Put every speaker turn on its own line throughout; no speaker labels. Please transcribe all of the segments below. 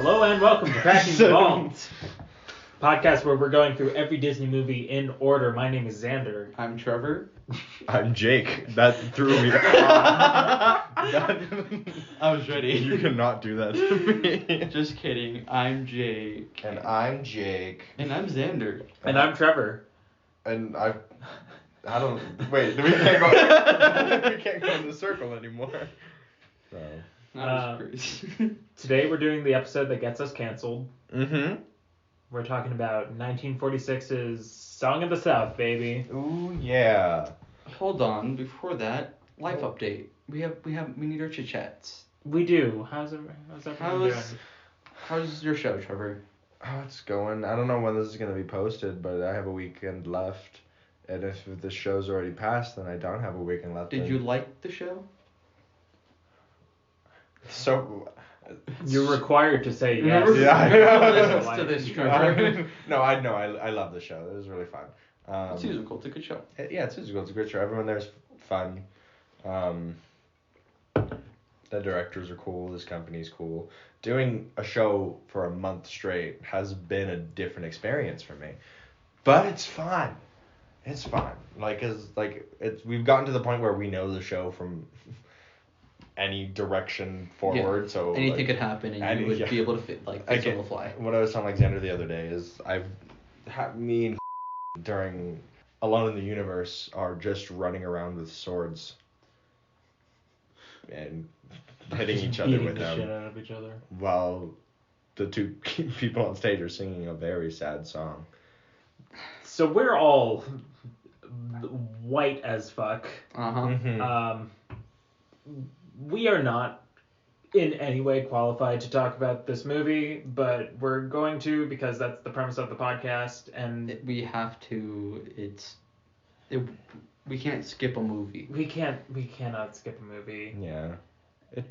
Hello and welcome to Cracking the Vault, podcast where we're going through every Disney movie in order. My name is Xander.
I'm Trevor.
I'm Jake. That threw me.
I was ready.
You cannot do that to me.
Just kidding. I'm Jake.
And I'm Jake.
And I'm Xander.
And I'm Trevor.
And I don't. Wait, we can't go. We can't go in the circle anymore. So.
Today we're doing the episode that gets us canceled.
Mm-hmm.
We're talking about 1946's Song of the South, baby.
Ooh yeah.
Hold on. Before that, life update. We need our chit chats.
We do. How's everyone doing?
How's your show, Trevor?
Oh, it's going. I don't know when this is gonna be posted, but I have a weekend left. And if the show's already passed, then I don't have a weekend left.
Did you like the show?
So.
You're required to say yes.
Remember,
Yeah.
to this, Trevor.
No, I love the show. It was really fun.
It's musical. It's a good show.
It's musical. It's a great show. Everyone there's fun. The directors are cool. This company's cool. Doing a show for a month straight has been a different experience for me, but it's fun. It's fun. We've gotten to the point where we know the show from any direction forward,
yeah.
so
anything could happen, and you would be able to fix on the fly.
What I was telling Alexander the other day is me and during Alone in the Universe are just running around with swords and hitting each other with them.
Shit out of each other.
While the two people on stage are singing a very sad song.
So we're all white as fuck.
Uh-huh.
We are not in any way qualified to talk about this movie, but we're going to because that's the premise of the podcast, and
We have to. We can't skip a movie.
we cannot skip a movie.
Yeah.
It's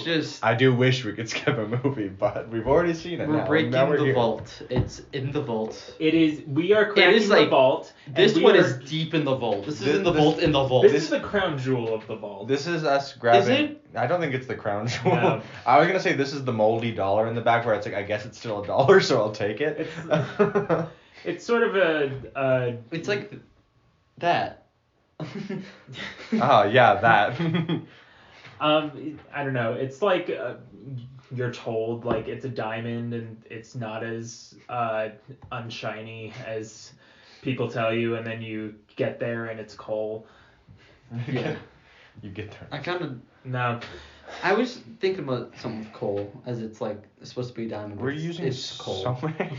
just.
I do wish we could skip a movie, but we've already seen it.
We're breaking
now we're
the
here.
vault. It's in the vault.
We are cracking the vault.
This one is deep in the vault. This is in the vault in the vault.
This is the crown jewel of the vault.
This is us grabbing.
Is it?
I don't think it's the crown jewel.
No.
I was gonna say this is the moldy dollar in the back where it's like I guess it's still $1, so I'll take it.
It's sort of a.
It's like that.
Oh yeah, that.
I don't know. It's like you're told like it's a diamond and it's not as unshiny as people tell you, and then you get there and it's coal.
Yeah.
You get there.
No.
I was thinking about something with coal, as it's like it's supposed to be a diamond.
We're using
it's coal.
so many.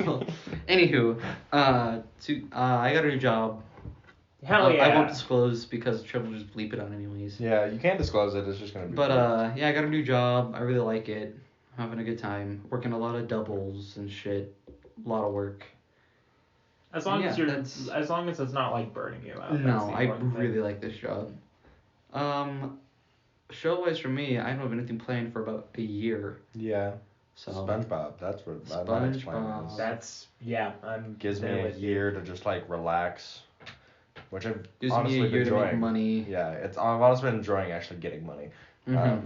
Anywho, I got a new job.
Hell yeah.
I won't disclose because Trevor will just bleep it out anyways.
Yeah, you can't disclose it. It's just gonna be.
But yeah, I got a new job. I really like it. I'm having a good time. Working a lot of doubles and shit. A lot of work.
As long as it's not like burning you out.
No, I really like this job. Show-wise for me, I don't have anything planned for about a year.
Yeah.
So
SpongeBob. That's what my next plan is.
That's
gives me a year to just like relax, which I've
gives
honestly
me a year
been
to
enjoying.
make money.
Yeah, I've honestly been enjoying actually getting money.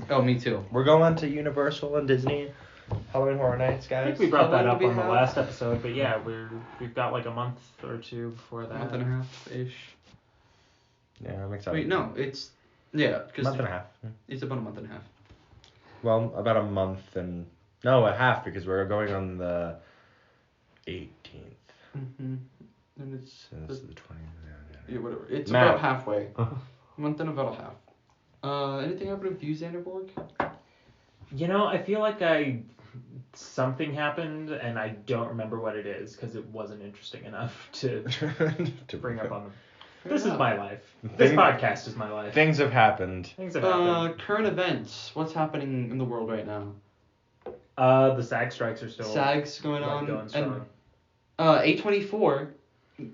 Oh, me too.
We're going to Universal and Disney Halloween Horror Nights, guys.
I think we brought that up on the
have?
last episode, but yeah, we've got like a month or two before that.
Month and a half ish.
Yeah, I'm excited.
Wait, no, it's because
month and a half.
It's about a month and a half.
Well, about a month and a half because we're going on the 18th.
And it's
So this is the 20th.
yeah, whatever. It's
Math.
about halfway. A month and about a half. Anything happen with you, Xanderborg?
You know, I feel like something happened and I don't remember what it is because it wasn't interesting enough to bring up on them. This is my life. This podcast is my life.
Things have happened.
Things have happened.
Current events. What's happening in the world right now?
The SAG strikes are still
SAG's going on.
going strong.
And A24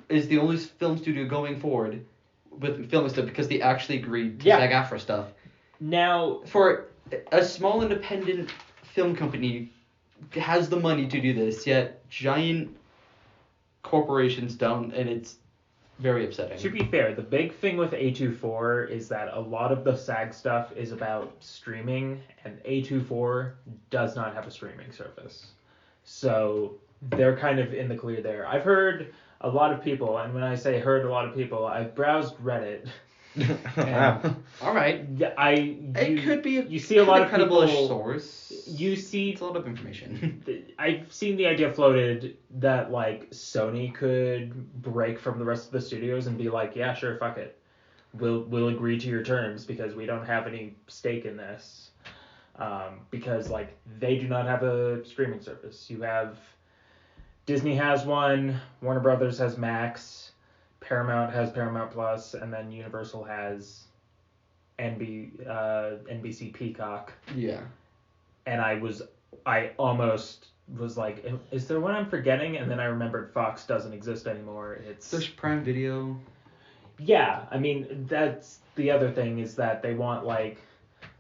is the only film studio going forward with filming stuff because they actually agreed to SAG-AFTRA stuff.
Now,
for a small independent film company has the money to do this, yet giant corporations don't, and it's very upsetting.
To be fair, the big thing with A24 is that a lot of the SAG stuff is about streaming, and A24 does not have a streaming service. So they're kind of in the clear there. I've heard a lot of people, and when I say heard a lot of people, I've browsed Reddit.
All right. It could be
you see a lot of
credible
people,
source.
You see
it's a lot of information.
I've seen the idea floated that like Sony could break from the rest of the studios and be like, yeah, sure, fuck it, we'll agree to your terms because we don't have any stake in this, because like they do not have a streaming service. You have Disney has one, Warner Brothers has Max. Paramount has Paramount Plus, and then Universal has NBC Peacock.
Yeah.
And I almost was like, is there one I'm forgetting? And then I remembered Fox doesn't exist anymore.
There's Prime Video.
Yeah, I mean that's the other thing is that they want like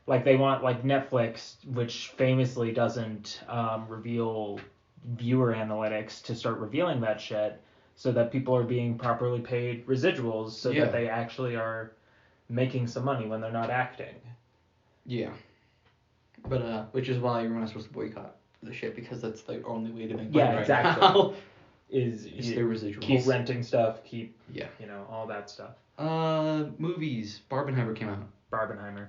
Netflix, which famously doesn't reveal viewer analytics, to start revealing that shit. So that people are being properly paid residuals so that they actually are making some money when they're not acting.
Yeah. But, which is why you're not supposed to boycott the shit, because that's the only way to make money right
exactly.
now.
is
their residuals.
Keep renting stuff,
Yeah.
All that stuff.
Movies. Barbenheimer came out.
Barbenheimer.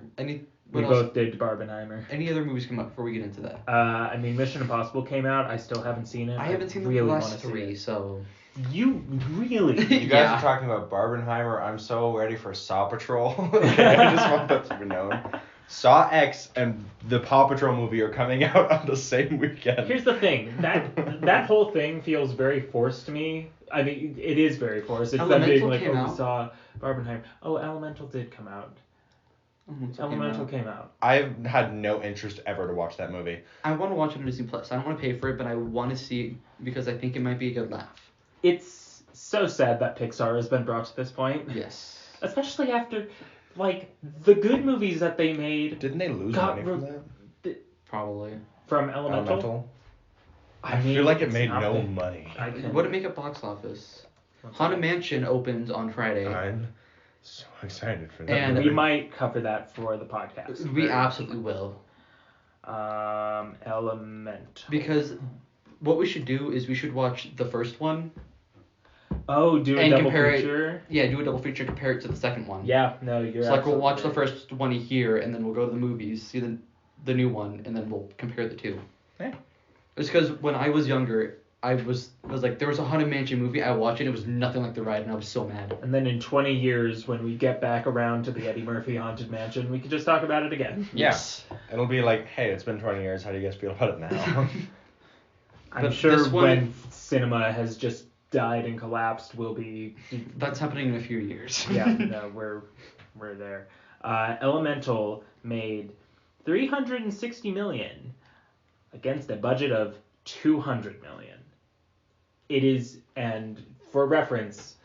We
both did Barbenheimer.
Any other movies come out before we get into that?
I mean, Mission Impossible came out. I still haven't seen it.
I haven't seen
really
the last 3, so...
You really?
You guys are talking about Barbenheimer. I'm so ready for Saw Patrol. I just want that to be known. Saw X and the Paw Patrol movie are coming out on the same weekend.
Here's the thing. That whole thing feels very forced to me. I mean, it is very forced. It's them being like, we saw Barbenheimer. Oh, Elemental did come out. Elemental came out.
I've had no interest ever to watch that movie.
I want to watch it on Disney Plus. I don't want to pay for it, but I want to see it because I think it might be a good laugh.
It's so sad that Pixar has been brought to this point.
Yes.
Especially after, like, the good movies that they made.
Didn't they lose money from that?
Probably.
From Elemental?
I feel like it made no money.
What did it make at box office? Haunted Mansion opened on Friday.
I'm so excited for that.
And we might cover that for the podcast.
We absolutely will.
Elemental.
Because what we should do is we should watch the first one.
Oh, do a double feature?
Do a double feature and compare it to the second one.
Yeah, no, you're
So like we'll watch the first one here, and then we'll go to the movies, see the new one, and then we'll compare the two.
Yeah.
It's because when I was younger, I was like, there was a Haunted Mansion movie, I watched it, it was nothing like the ride, and I was so mad.
And then in 20 years, when we get back around to the Eddie Murphy Haunted Mansion, we could just talk about it again.
Yes. It'll be like, hey, it's been 20 years, how do you guys feel about it now?
I'm sure when cinema has just died and collapsed, we'll be...
That's happening in a few years.
Yeah, no, we're there. Elemental made $360 million against a budget of $200 million. It is, and for reference,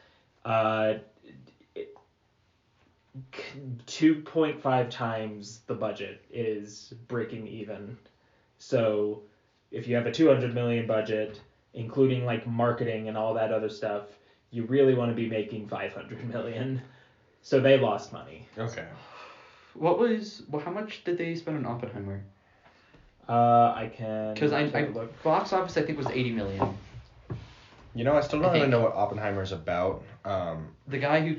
2.5 times the budget is breaking even. So if you have a $200 million budget, including like marketing and all that other stuff, you really want to be making $500 million. So they lost money.
Okay.
How much did they spend on Oppenheimer?
I can.
Because box office I think was $80 million.
You know, I still don't really know what Oppenheimer's about.
The guy who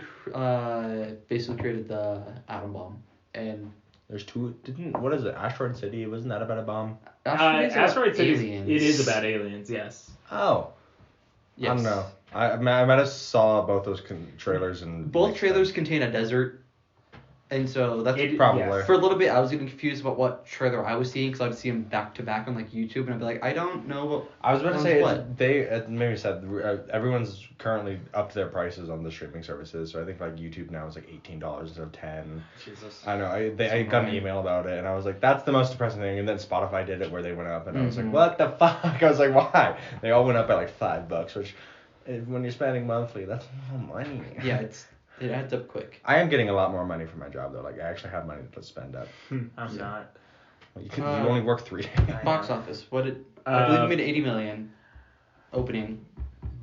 basically created the atom bomb, and
there's two. What is it? Asteroid City? Wasn't that about a bomb?
Asteroid City. It is about aliens. Yes.
Oh. Yes. I don't know. I might have saw both those trailers and.
Both trailers contain a desert. And so that's
probably
for a little bit. I was getting confused about what trailer I was seeing because I would see them back to back on like YouTube, and I'd be like, I don't know what.
I was about to say they maybe said everyone's currently upped their prices on the streaming services. So I think like YouTube now is like $18 instead of $10.
Jesus.
I know. I got an email about it, and I was like, that's the most depressing thing. And then Spotify did it where they went up, and I was like, what the fuck? I was like, why? They all went up by like $5, which when you're spending monthly, that's a lot of money.
Yeah, it adds up quick.
I am getting a lot more money for my job though. Like I actually have money to spend up.
I'm not.
Well, you only work 3 days.
Box office. I believe it made $80 million opening.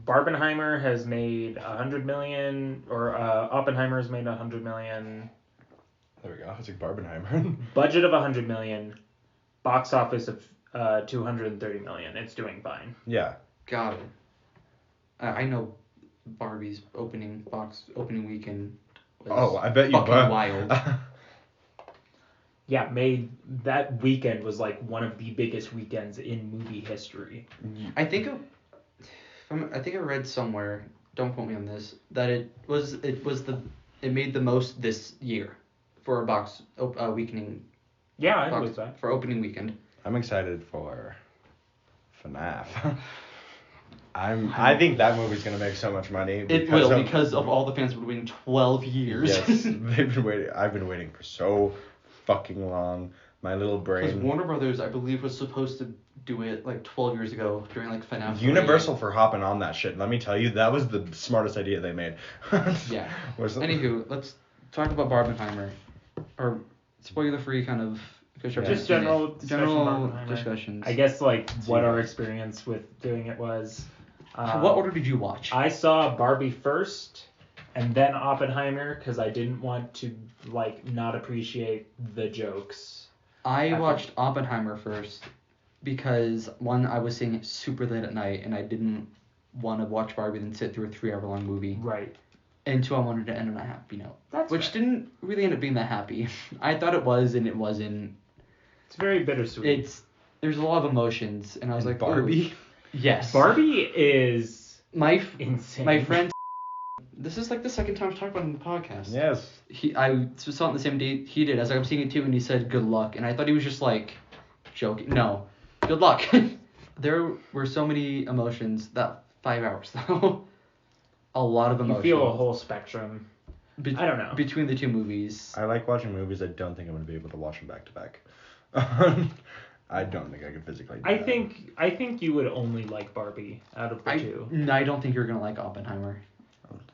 Barbenheimer has made 100 million, or Oppenheimer has made 100 million.
There we go. It's like Barbenheimer.
Budget of 100 million. Box office of 230 million. It's doing fine.
Yeah.
Got it. I know Barbie's opening weekend was
I bet you
fucking wild.
Yeah, that weekend was like one of the biggest weekends in movie history.
I think I read somewhere, don't quote me on this, that it made the most this year for a weekending.
Yeah, I believe that.
For opening weekend.
I'm excited for FNAF. I think that movie's gonna make so much money.
Because of all the fans were waiting 12 years.
Yes, they've been waiting. I've been waiting for so fucking long. My little brain.
Because Warner Brothers, I believe, was supposed to do it like 12 years ago during like FNAF.
Universal for hopping on that shit. Let me tell you, that was the smartest idea they made.
Yeah. Anywho, let's talk about Barbenheimer, or spoiler-free kind of.
Just general
discussions.
I guess like what our experience with doing it was.
What order did you watch?
I saw Barbie first, and then Oppenheimer, because I didn't want to like not appreciate the jokes.
I watched Oppenheimer first because one, I was seeing it super late at night, and I didn't want to watch Barbie and sit through a 3-hour-long movie.
Right.
And two, I wanted to end on a happy note. Which
fair.
Didn't really end up being that happy. I thought it was, and it wasn't.
It's very bittersweet.
There's a lot of emotions, and I was like,
Barbie.
Yes.
Barbie is
insane. My friend. This is like the second time I've talked about it on the podcast.
Yes.
I saw it on the same day he did. I was like, I'm seeing it too, and he said, good luck. And I thought he was just like joking. No, good luck. There were so many emotions that 5 hours though. A lot of emotions.
You feel a whole spectrum. I don't know.
Between the two movies.
I like watching movies. I don't think I'm going to be able to watch them back to back. I don't think I could physically do that.
I think you would only like Barbie out of the two.
I don't think you're going to like Oppenheimer.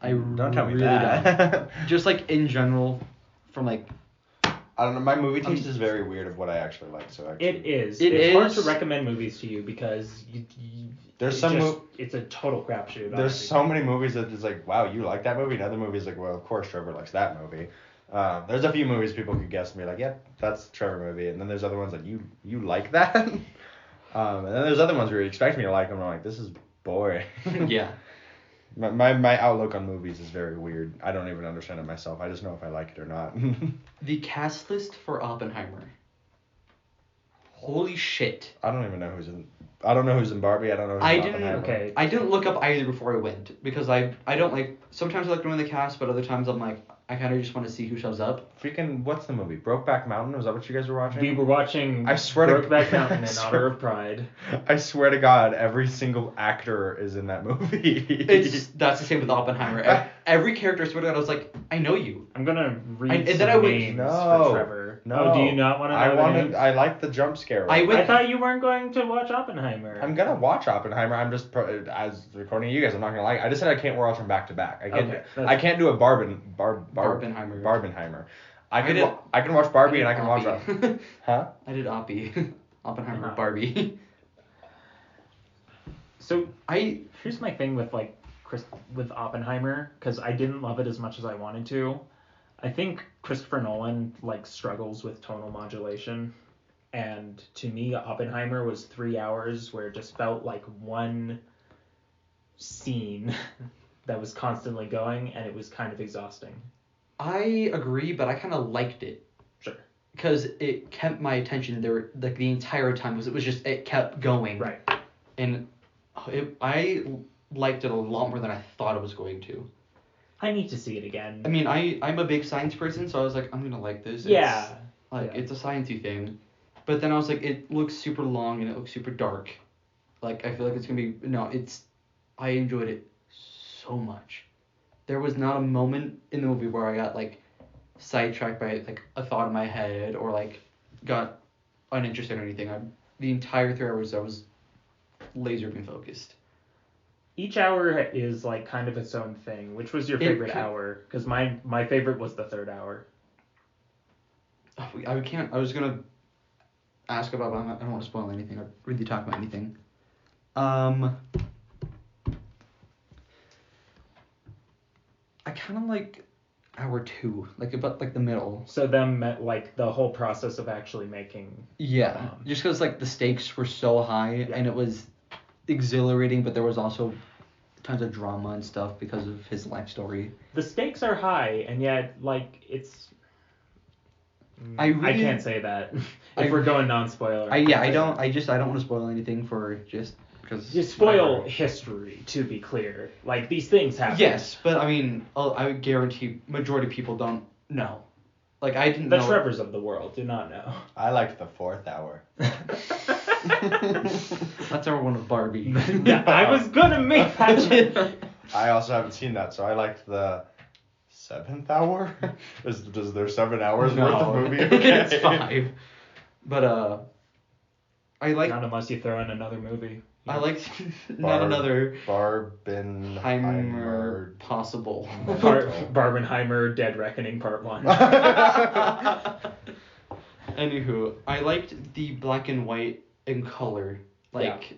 Don't tell me
really
that.
Don't. Just like in general, from like.
I don't know. My movie taste is very weird of what I actually like. So actually,
it is. It's hard to recommend movies to you because
it's
a total crapshoot.
There's so many movies that is like, wow, you like that movie, and other movies like, well, of course Trevor likes that movie. There's a few movies people could guess and be like, yeah, that's Trevor movie, and then there's other ones like, you like that, and then there's other ones where you expect me to like them, and I'm like, this is boring.
Yeah.
My outlook on movies is very weird. I don't even understand it myself. I just know if I like it or not.
The cast list for Oppenheimer. Holy shit.
I don't even know who's in. I don't know who's in Barbie. I don't know who's in Oppenheimer.
Okay.
I didn't look up either before I went because I don't like. Sometimes I like knowing the cast, but other times I'm like, I kind of just want to see who shows up.
Freaking, what's the movie? Brokeback Mountain? Was that what you guys were watching?
We were watching
Brokeback
Mountain in honor of Pride.
I swear to God, every single actor is in that movie.
That's the same with Oppenheimer. Every character, I swear to God, I was like, I know you.
I'm gonna read
names
for Trevor.
No.
Oh, do you not want to know names?
I like the jump scare.
I thought you weren't going to watch Oppenheimer.
I'm gonna watch Oppenheimer. I'm just as according to you guys, I'm not gonna like. I just said I can't watch them back to back. I can't do a Barbenheimer. I can watch Barbie and I can watch. Huh?
I did Oppenheimer, Barbie.
So here's my thing with with Oppenheimer, because I didn't love it as much as I wanted to. I think Christopher Nolan struggles with tonal modulation, and to me Oppenheimer was 3 hours where it just felt like one scene that was constantly going, and it was kind of exhausting.
I agree, but I kind of liked it.
Sure.
Because it kept my attention there like the entire time. It kept going.
Right.
And I liked it a lot more than I thought it was going to.
I need to see it again.
I mean, I'm a big science person, so I was like, I'm gonna like this.
Yeah.
It's a sciencey thing. But then I was like, it looks super long and it looks super dark. Like, I feel like it's gonna be... No, I enjoyed it so much. There was not a moment in the movie where I got, sidetracked by, a thought in my head or, got uninterested or anything. The entire 3 hours, I was laser beam focused.
Each hour is, kind of its own thing. Which was your favorite hour? Because my favorite was the third hour.
I was gonna ask about, but I don't want to spoil anything or really talk about anything. kind of like hour 2, like about like the middle.
So them like the whole process of actually making.
Yeah, just because like the stakes were so high and it was exhilarating, but there was also tons of drama and stuff because of his life story.
The stakes are high, and yet like it's.
I
can't say that if we're going non-spoiler.
I don't want to spoil anything for just because.
You spoil history, to be clear. Like these things happen.
Yes, but I mean, I would guarantee majority of people don't know. Like I didn't know.
The Trevors of the world do not know.
I liked the 4th hour.
That's our one with Barbie.
Yeah, I was gonna make that.
I also haven't seen that, so I liked the 7th hour. Does there 7 hours worth of movie? Okay.
It's 5. But I like.
Not unless you throw in another movie.
I liked not another.
Barbenheimer.
Possible.
Barbenheimer Dead Reckoning Part 1.
Anywho, I liked the black and white and color. Like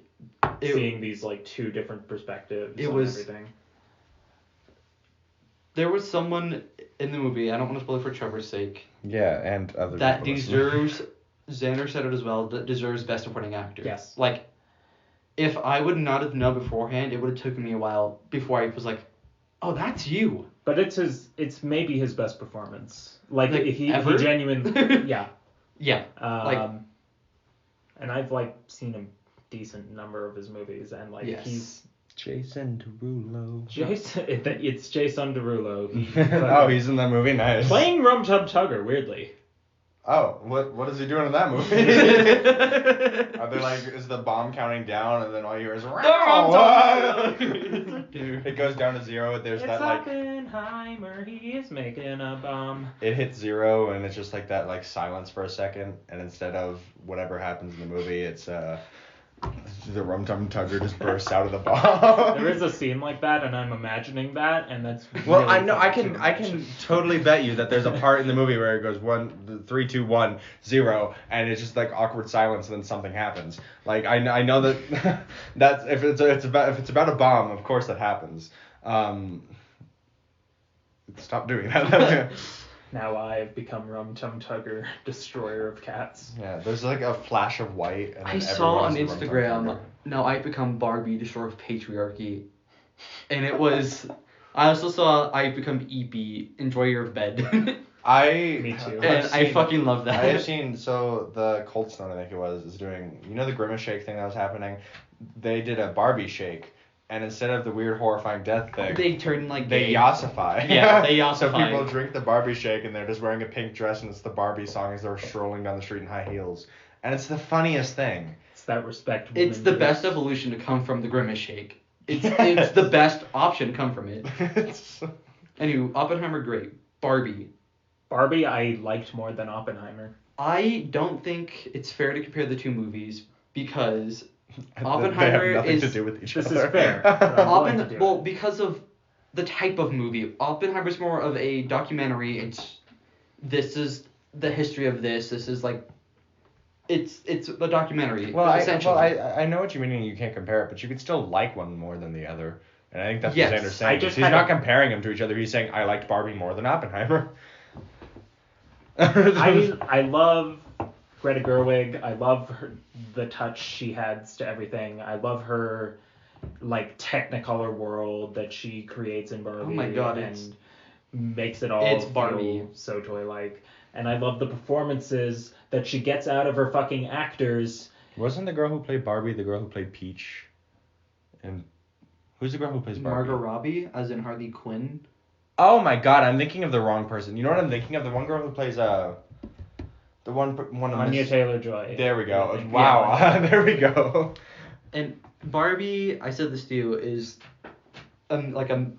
seeing these like 2 different perspectives.
It
on
was.
Everything.
There was someone in the movie. I don't want to spoil it for Trevor's sake.
Yeah, and other.
That deserves. Xander said it as well. That deserves Best Supporting Actor.
Yes.
Like, if I would not have known beforehand, it would have taken me a while before I was like, oh, that's you.
But it's maybe his best performance. Like if he
ever?
genuinely. Yeah.
Yeah.
And I've like seen a decent number of his movies, and like he's
Jason Derulo.
It's Jason Derulo.
He's in that movie. Nice.
Playing Rum Tum Tugger, weirdly.
Oh, what is he doing in that movie? Are they like, is the bomb counting down, and then all you hear is it goes down to 0. There's
it's
that like
Oppenheimer, he is making a bomb.
It hits 0, and it's just like that like silence for a second, and instead of whatever happens in the movie, it's the Rum Tum Tugger just bursts out of the bomb.
There is a scene like that, and I'm imagining that, and that's.
Well,
really
I know I can totally bet you that there's a part in the movie where it goes 3, 2, 1, 0, and it's just like awkward silence, and then something happens. Like I know that that's if it's about a bomb, of course that happens. Stop doing that.
Now I've become Rum Tum Tugger, destroyer of cats.
Yeah, there's like a flash of white. And
I saw on Instagram, now I've become Barbie, destroyer of patriarchy. And it was, I also saw I've become EP, enjoyer of bed.
Me too.
And I fucking love that.
I have seen, so the Cold Stone, I think it was, is doing, you know the Grimace Shake thing that was happening? They did a Barbie shake. And instead of the weird, horrifying death thing,
they turn like
they
gay.
Yassify.
Yeah, they Yassify.
So people drink the Barbie shake, and they're just wearing a pink dress, and it's the Barbie song as they're strolling down the street in high heels. And it's the funniest thing.
It's that respect.
It's the best evolution to come from the Grimace Shake. It's the best option to come from it. Anyway, Oppenheimer, great. Barbie,
I liked more than Oppenheimer.
I don't think it's fair to compare the 2 movies because Oppenheimer
they have nothing
is
to do with each
this
other.
is fair.
Well, because of the type of movie. Oppenheimer's more of a documentary. This is the history of this. This is like it's the documentary.
Essentially. I know what you mean, and you can't compare it, but you could still like one more than the other. And I think that's what Xander's saying. He's not comparing them to each other. He's saying I liked Barbie more than Oppenheimer.
I love Greta Gerwig. I love the touch she adds to everything. I love her like Technicolor world that she creates in Barbie.
Oh my god,
and makes it all
it's Barbie.
So toy-like. And I love the performances that she gets out of her fucking actors.
Wasn't the girl who played Barbie the girl who played Peach? And who's the girl who plays Barbie?
Margot Robbie, as in Harley Quinn.
Oh my god, I'm thinking of the wrong person. You know what I'm thinking of? The one girl who plays the one of
Anya Taylor-Joy.
There we go. Wow. Yeah. There we go.
And Barbie, I said this to you, is like a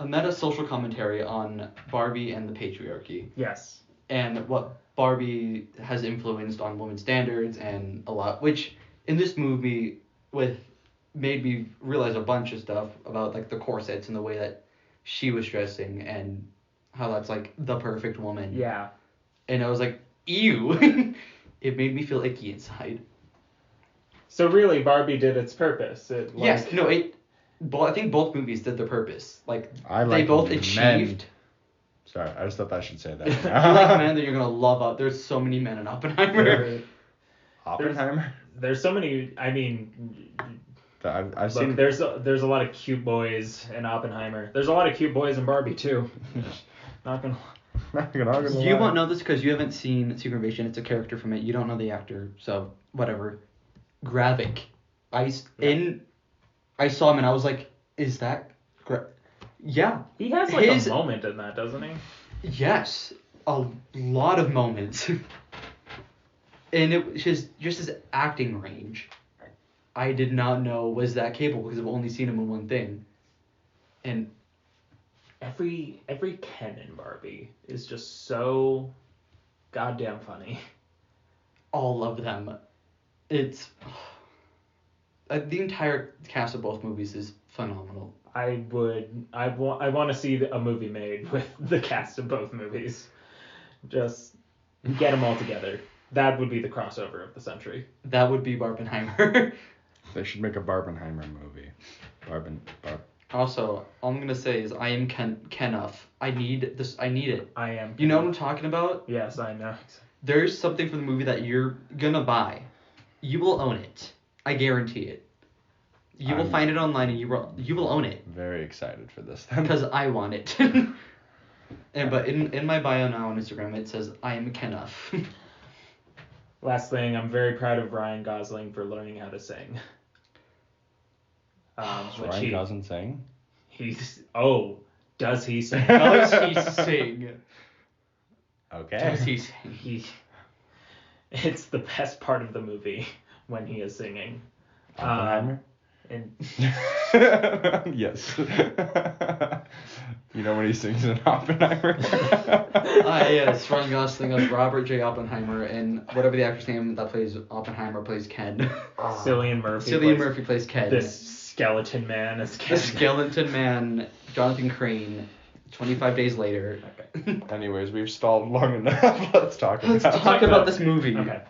meta social commentary on Barbie and the patriarchy.
Yes.
And what Barbie has influenced on women's standards and a lot, which in this movie made me realize a bunch of stuff about like the corsets and the way that she was dressing and how that's like the perfect woman.
Yeah.
And I was like, ew. It made me feel icky inside.
So really, Barbie did its purpose.
I think both movies did their purpose. Like
I
they both achieved.
Sorry, I just thought I should say that.
If you like men, then you're gonna love There's so many men in Oppenheimer.
Oppenheimer?
There's so many. I mean,
I've
look,
seen.
there's a lot of cute boys in Oppenheimer. There's a lot of cute boys in Barbie too. Not gonna.
You won't know this because you haven't seen Secret Invasion. It's a character from it. You don't know the actor, so whatever. Gravik. I saw him and I was like, is that yeah.
He has like a moment in that, doesn't he?
Yes, a lot of moments. And it was just his acting range, I did not know was that capable because I've only seen him in one thing. And
every Ken in Barbie is just so goddamn funny.
All of them. It's the entire cast of both movies is phenomenal.
I want to see a movie made with the cast of both movies. Just get them all together. That would be the crossover of the century.
That would be Barbenheimer.
They should make a Barbenheimer movie.
Also, all I'm gonna say is I am Kenough. I need this. I need it.
I am.
You know what I'm talking about?
Yes, I know.
There's something from the movie that you're gonna buy. You will own it. I guarantee it. You will find it online and you will own it.
Very excited for this then.
Because I want it. But in my bio now on Instagram it says I am Kenough.
Last thing, I'm very proud of Ryan Gosling for learning how to sing.
Ryan Gosling sing?
Does he sing?
Does he sing?
Okay.
Does he sing?
It's the best part of the movie when he is singing.
Oppenheimer? Yes. You know when he sings in Oppenheimer?
Yes, Ryan Gosling as Robert J. Oppenheimer, and whatever the actor's name that plays Oppenheimer plays Ken.
Cillian Murphy
plays Ken.
This skeleton man is Ken.
The skeleton man, Jonathan Crane, 25 days later.
Okay.
Anyways, we've stalled long enough. Let's talk
about this movie.
Okay.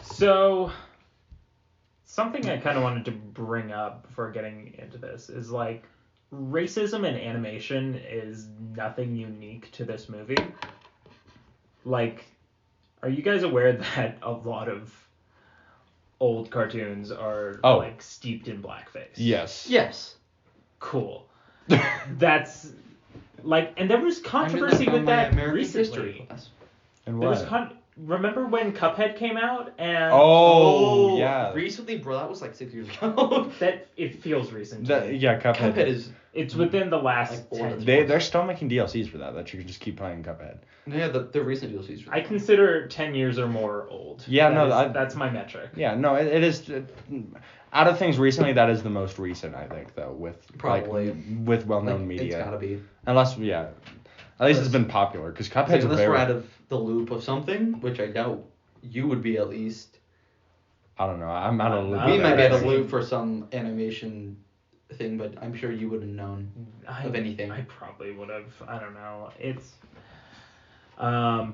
So, something I kind of wanted to bring up before getting into this is like, racism in animation is nothing unique to this movie. Like, are you guys aware that a lot of old cartoons are like steeped in blackface?
Yes.
Cool. That's like, and there was controversy with that recently.
And
there
what?
was remember when Cuphead came out and
yeah.
Recently, bro, that was like 6 years ago.
That it feels recent. To me.
Yeah, Cuphead
is.
It's within the last 10
years. They're still making DLCs for that you can just keep playing Cuphead.
Yeah, the recent DLCs.
I consider 10 years or more old.
Yeah,
that's my metric.
Yeah, no, it is. Out of things recently, that is the most recent, I think, though, with
probably
with well-known media.
It's gotta be.
Unless, yeah, at least it's been popular because Cuphead's
unless we're out of the loop of something, which I doubt you would be at least.
I don't know. I'm out of the loop.
We might be out of the loop for some animation thing, but I'm sure you wouldn't have known of anything.
I probably would have. I don't know. It's. I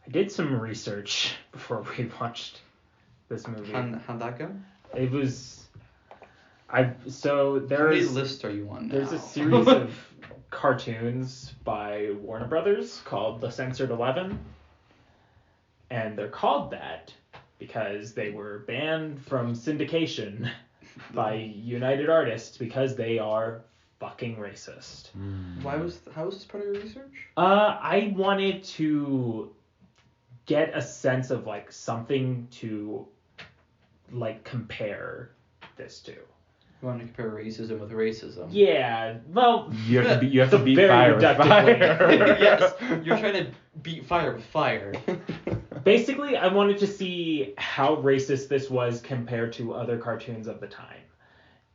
did some research before we watched this movie.
How'd that go?
It was.
How many lists are you on now?
There's a series of cartoons by Warner Brothers called The Censored 11. And they're called that because they were banned from syndication by United Artists because they are fucking racist.
How was this part of your research?
I wanted to get a sense of like something to like compare this to.
You want to compare racism with racism?
Yeah, well,
you have to beat fire with fire.
Yes, you're trying to beat fire with fire.
Basically, I wanted to see how racist this was compared to other cartoons of the time.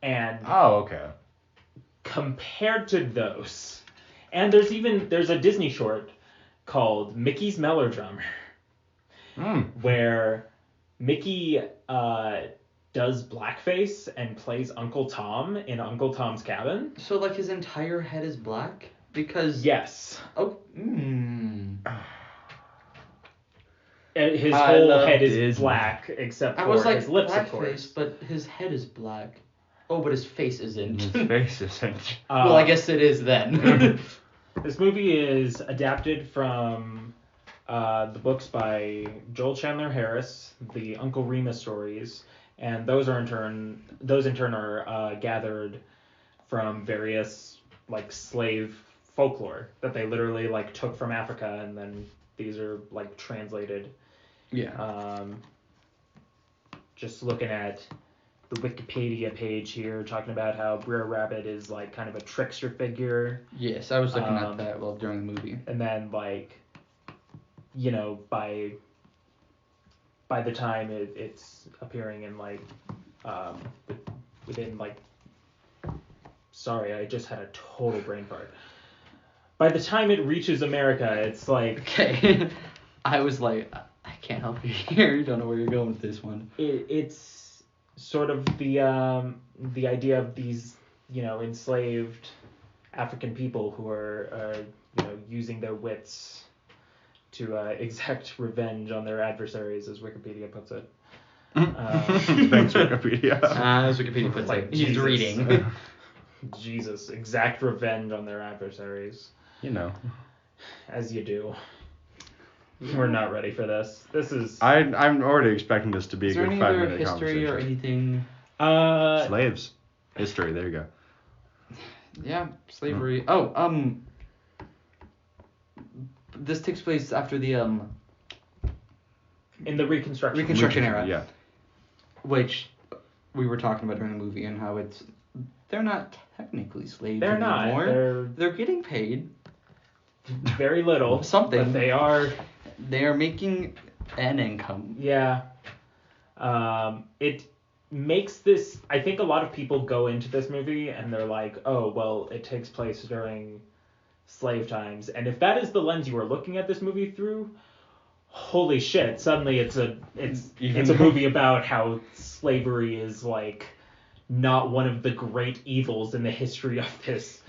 And
okay.
Compared to those. And there's a Disney short called Mickey's Melodrummer. Where Mickey does blackface and plays Uncle Tom in Uncle Tom's Cabin.
So like his entire head is black? Because
yes.
Oh.
His whole head is black except for his lips, of course.
Face, but his head is black. Oh, but his face isn't.
His face isn't.
Well, I guess it is then.
This movie is adapted from the books by Joel Chandler Harris, the Uncle Remus stories, and those in turn are gathered from various like slave folklore that they literally like took from Africa, and then these are like translated.
Yeah.
Just looking at the Wikipedia page here, talking about how Brer Rabbit is like kind of a trickster figure.
Yes, I was looking at that during the movie.
And then like, you know, by the time it's appearing in like within like, sorry, I just had a total brain fart. By the time it reaches America, it's like,
okay. I was like, I can't help you here. Don't know where you're going with this one.
It's sort of the idea of these, you know, enslaved African people who are you know, using their wits to exact revenge on their adversaries, as Wikipedia puts it.
Thanks, Wikipedia.
As Wikipedia puts
Like
it. He's
Jesus.
reading.
Jesus, exact revenge on their adversaries.
You know.
As you do. We're not ready for this. This is...
I'm already expecting this to be a good 5-minute conversation.
Is there any other history or anything?
Slaves. History, there you go.
Yeah, slavery. Oh, this takes place after the
in the
Reconstruction era.
Yeah.
Which we were talking about during the movie, and how they're not technically slaves anymore. They're getting paid
very little.
Something.
But they are
making an income.
Yeah. It makes this... I think a lot of people go into this movie and they're like, oh, well, it takes place during slave times. And if that is the lens you are looking at this movie through, holy shit, suddenly it's a movie about how slavery is like not one of the great evils in the history of this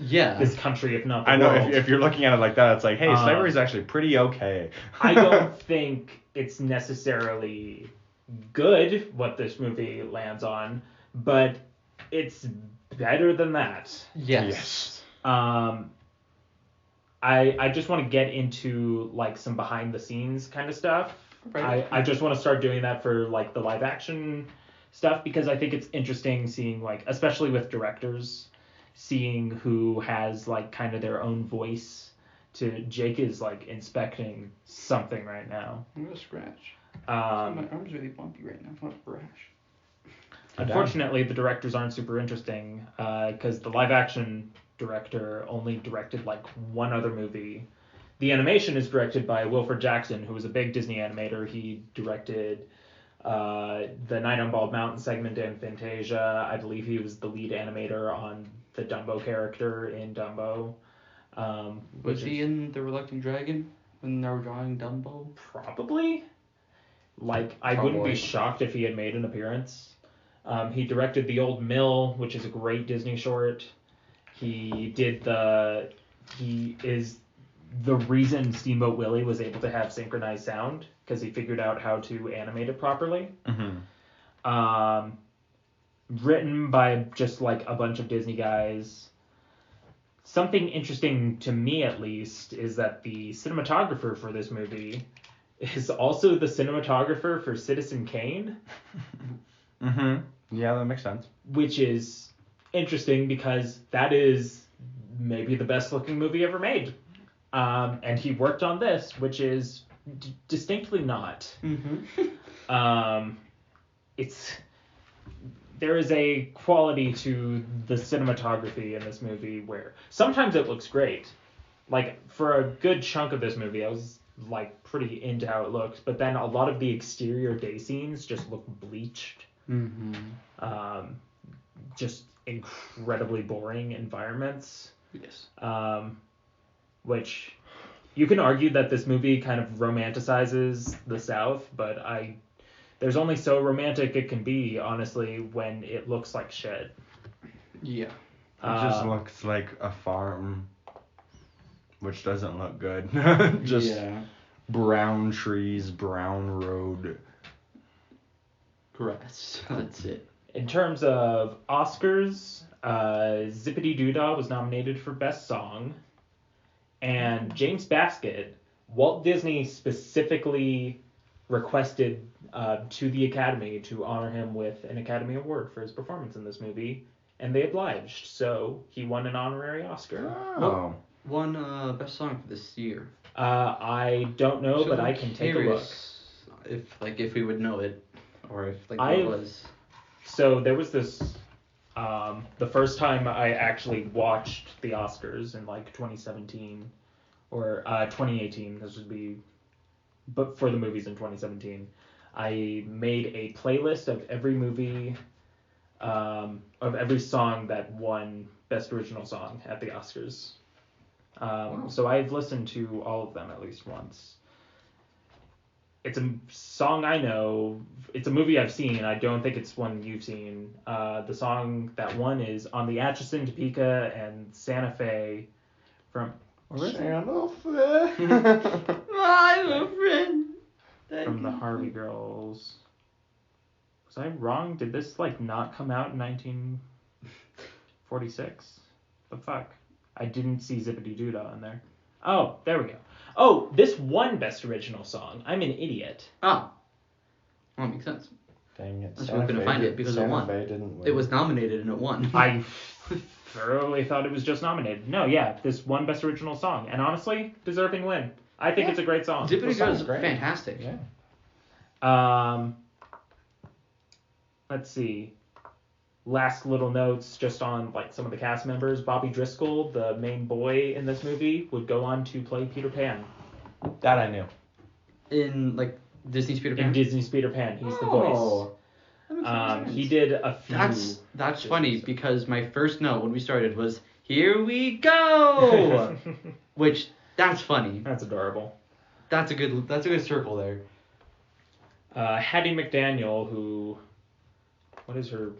country, if not the world.
I know, if you're looking at it like that, it's like, hey, slavery is actually pretty okay.
I don't think it's necessarily good what this movie lands on, but it's better than that.
Yes.
I just want to get into like some behind the scenes kind of stuff.
Right.
I just want to start doing that for like the live action stuff, because I think it's interesting seeing, like, especially with directors, seeing who has like kind of their own voice. Jake is like inspecting something right now.
I'm gonna scratch. My arm's really bumpy right now. What a rash.
Unfortunately, the directors aren't super interesting, because the live action director only directed like one other movie. The animation is directed by Wilfred Jackson, who was a big Disney animator. He directed the Night on Bald Mountain segment in Fantasia. I believe he was the lead animator on the Dumbo character in Dumbo.
Was he in The Reluctant Dragon when they were drawing Dumbo?
Probably. Like, I wouldn't be shocked if he had made an appearance. He directed The Old Mill, which is a great Disney short. He is the reason Steamboat Willie was able to have synchronized sound, because he figured out how to animate it properly.
Mm-hmm.
Written by just like a bunch of Disney guys. Something interesting to me, at least, is that the cinematographer for this movie is also the cinematographer for Citizen Kane.
Mm-hmm. Yeah, that makes sense.
Which is interesting because that is maybe the best looking movie ever made. And he worked on this, which is distinctly not.
Mm-hmm.
There is a quality to the cinematography in this movie where sometimes it looks great. Like, for a good chunk of this movie, I was like pretty into how it looked, but then a lot of the exterior day scenes just look bleached.
Mm-hmm.
Just incredibly boring environments.
Yes.
Which you can argue that this movie kind of romanticizes the South, but there's only so romantic it can be, honestly, when it looks like shit.
Yeah.
It just looks like a farm, which doesn't look good. Just brown trees, brown road.
Grass. That's it.
In terms of Oscars, Zippity Doo Dah was nominated for Best Song. And James Baskett, Walt Disney specifically requested to the Academy to honor him with an Academy Award for his performance in this movie, and they obliged. So he won an honorary Oscar.
Oh.
Won best song for this year.
I don't know, but I can take a look.
If we would know it, or if what it was.
So there was this. The first time I actually watched the Oscars in like 2017 or 2018. This would be, but for the movies in 2017, I made a playlist of every movie, of every song that won Best Original Song at the Oscars. So I've listened to all of them at least once. It's a song I know. It's a movie I've seen. I don't think it's one you've seen. The song that won is On the Atchison, Topeka, and Santa Fe from...
Santa Fe.
I'm a friend.
From the Harvey Girls. Was I wrong? Did this, like, not come out in 1946? The fuck? I didn't see Zippity Doodah in there. Oh, there we go. Oh, this won Best Original Song. I'm an idiot.
Oh. Well, that makes sense.
Dang it.
That's why I couldn't find it, because it won.
Santa Fe didn't win.
It was nominated and it won.
I thoroughly thought it was just nominated. No, yeah, this won Best Original Song. And honestly, deserving win. I think it's a great song.
Zippity Doodah is fantastic.
Yeah.
Let's see. Last little notes just on like some of the cast members. Bobby Driscoll, the main boy in this movie, would go on to play Peter Pan.
That I knew.
In like Disney's Peter Pan?
In Disney's Peter Pan. He's the voice. He did a few.
That's funny because my first note when we started was, "Here we go," which that's funny.
That's adorable.
That's a good circle there.
Hattie McDaniel, who, what is her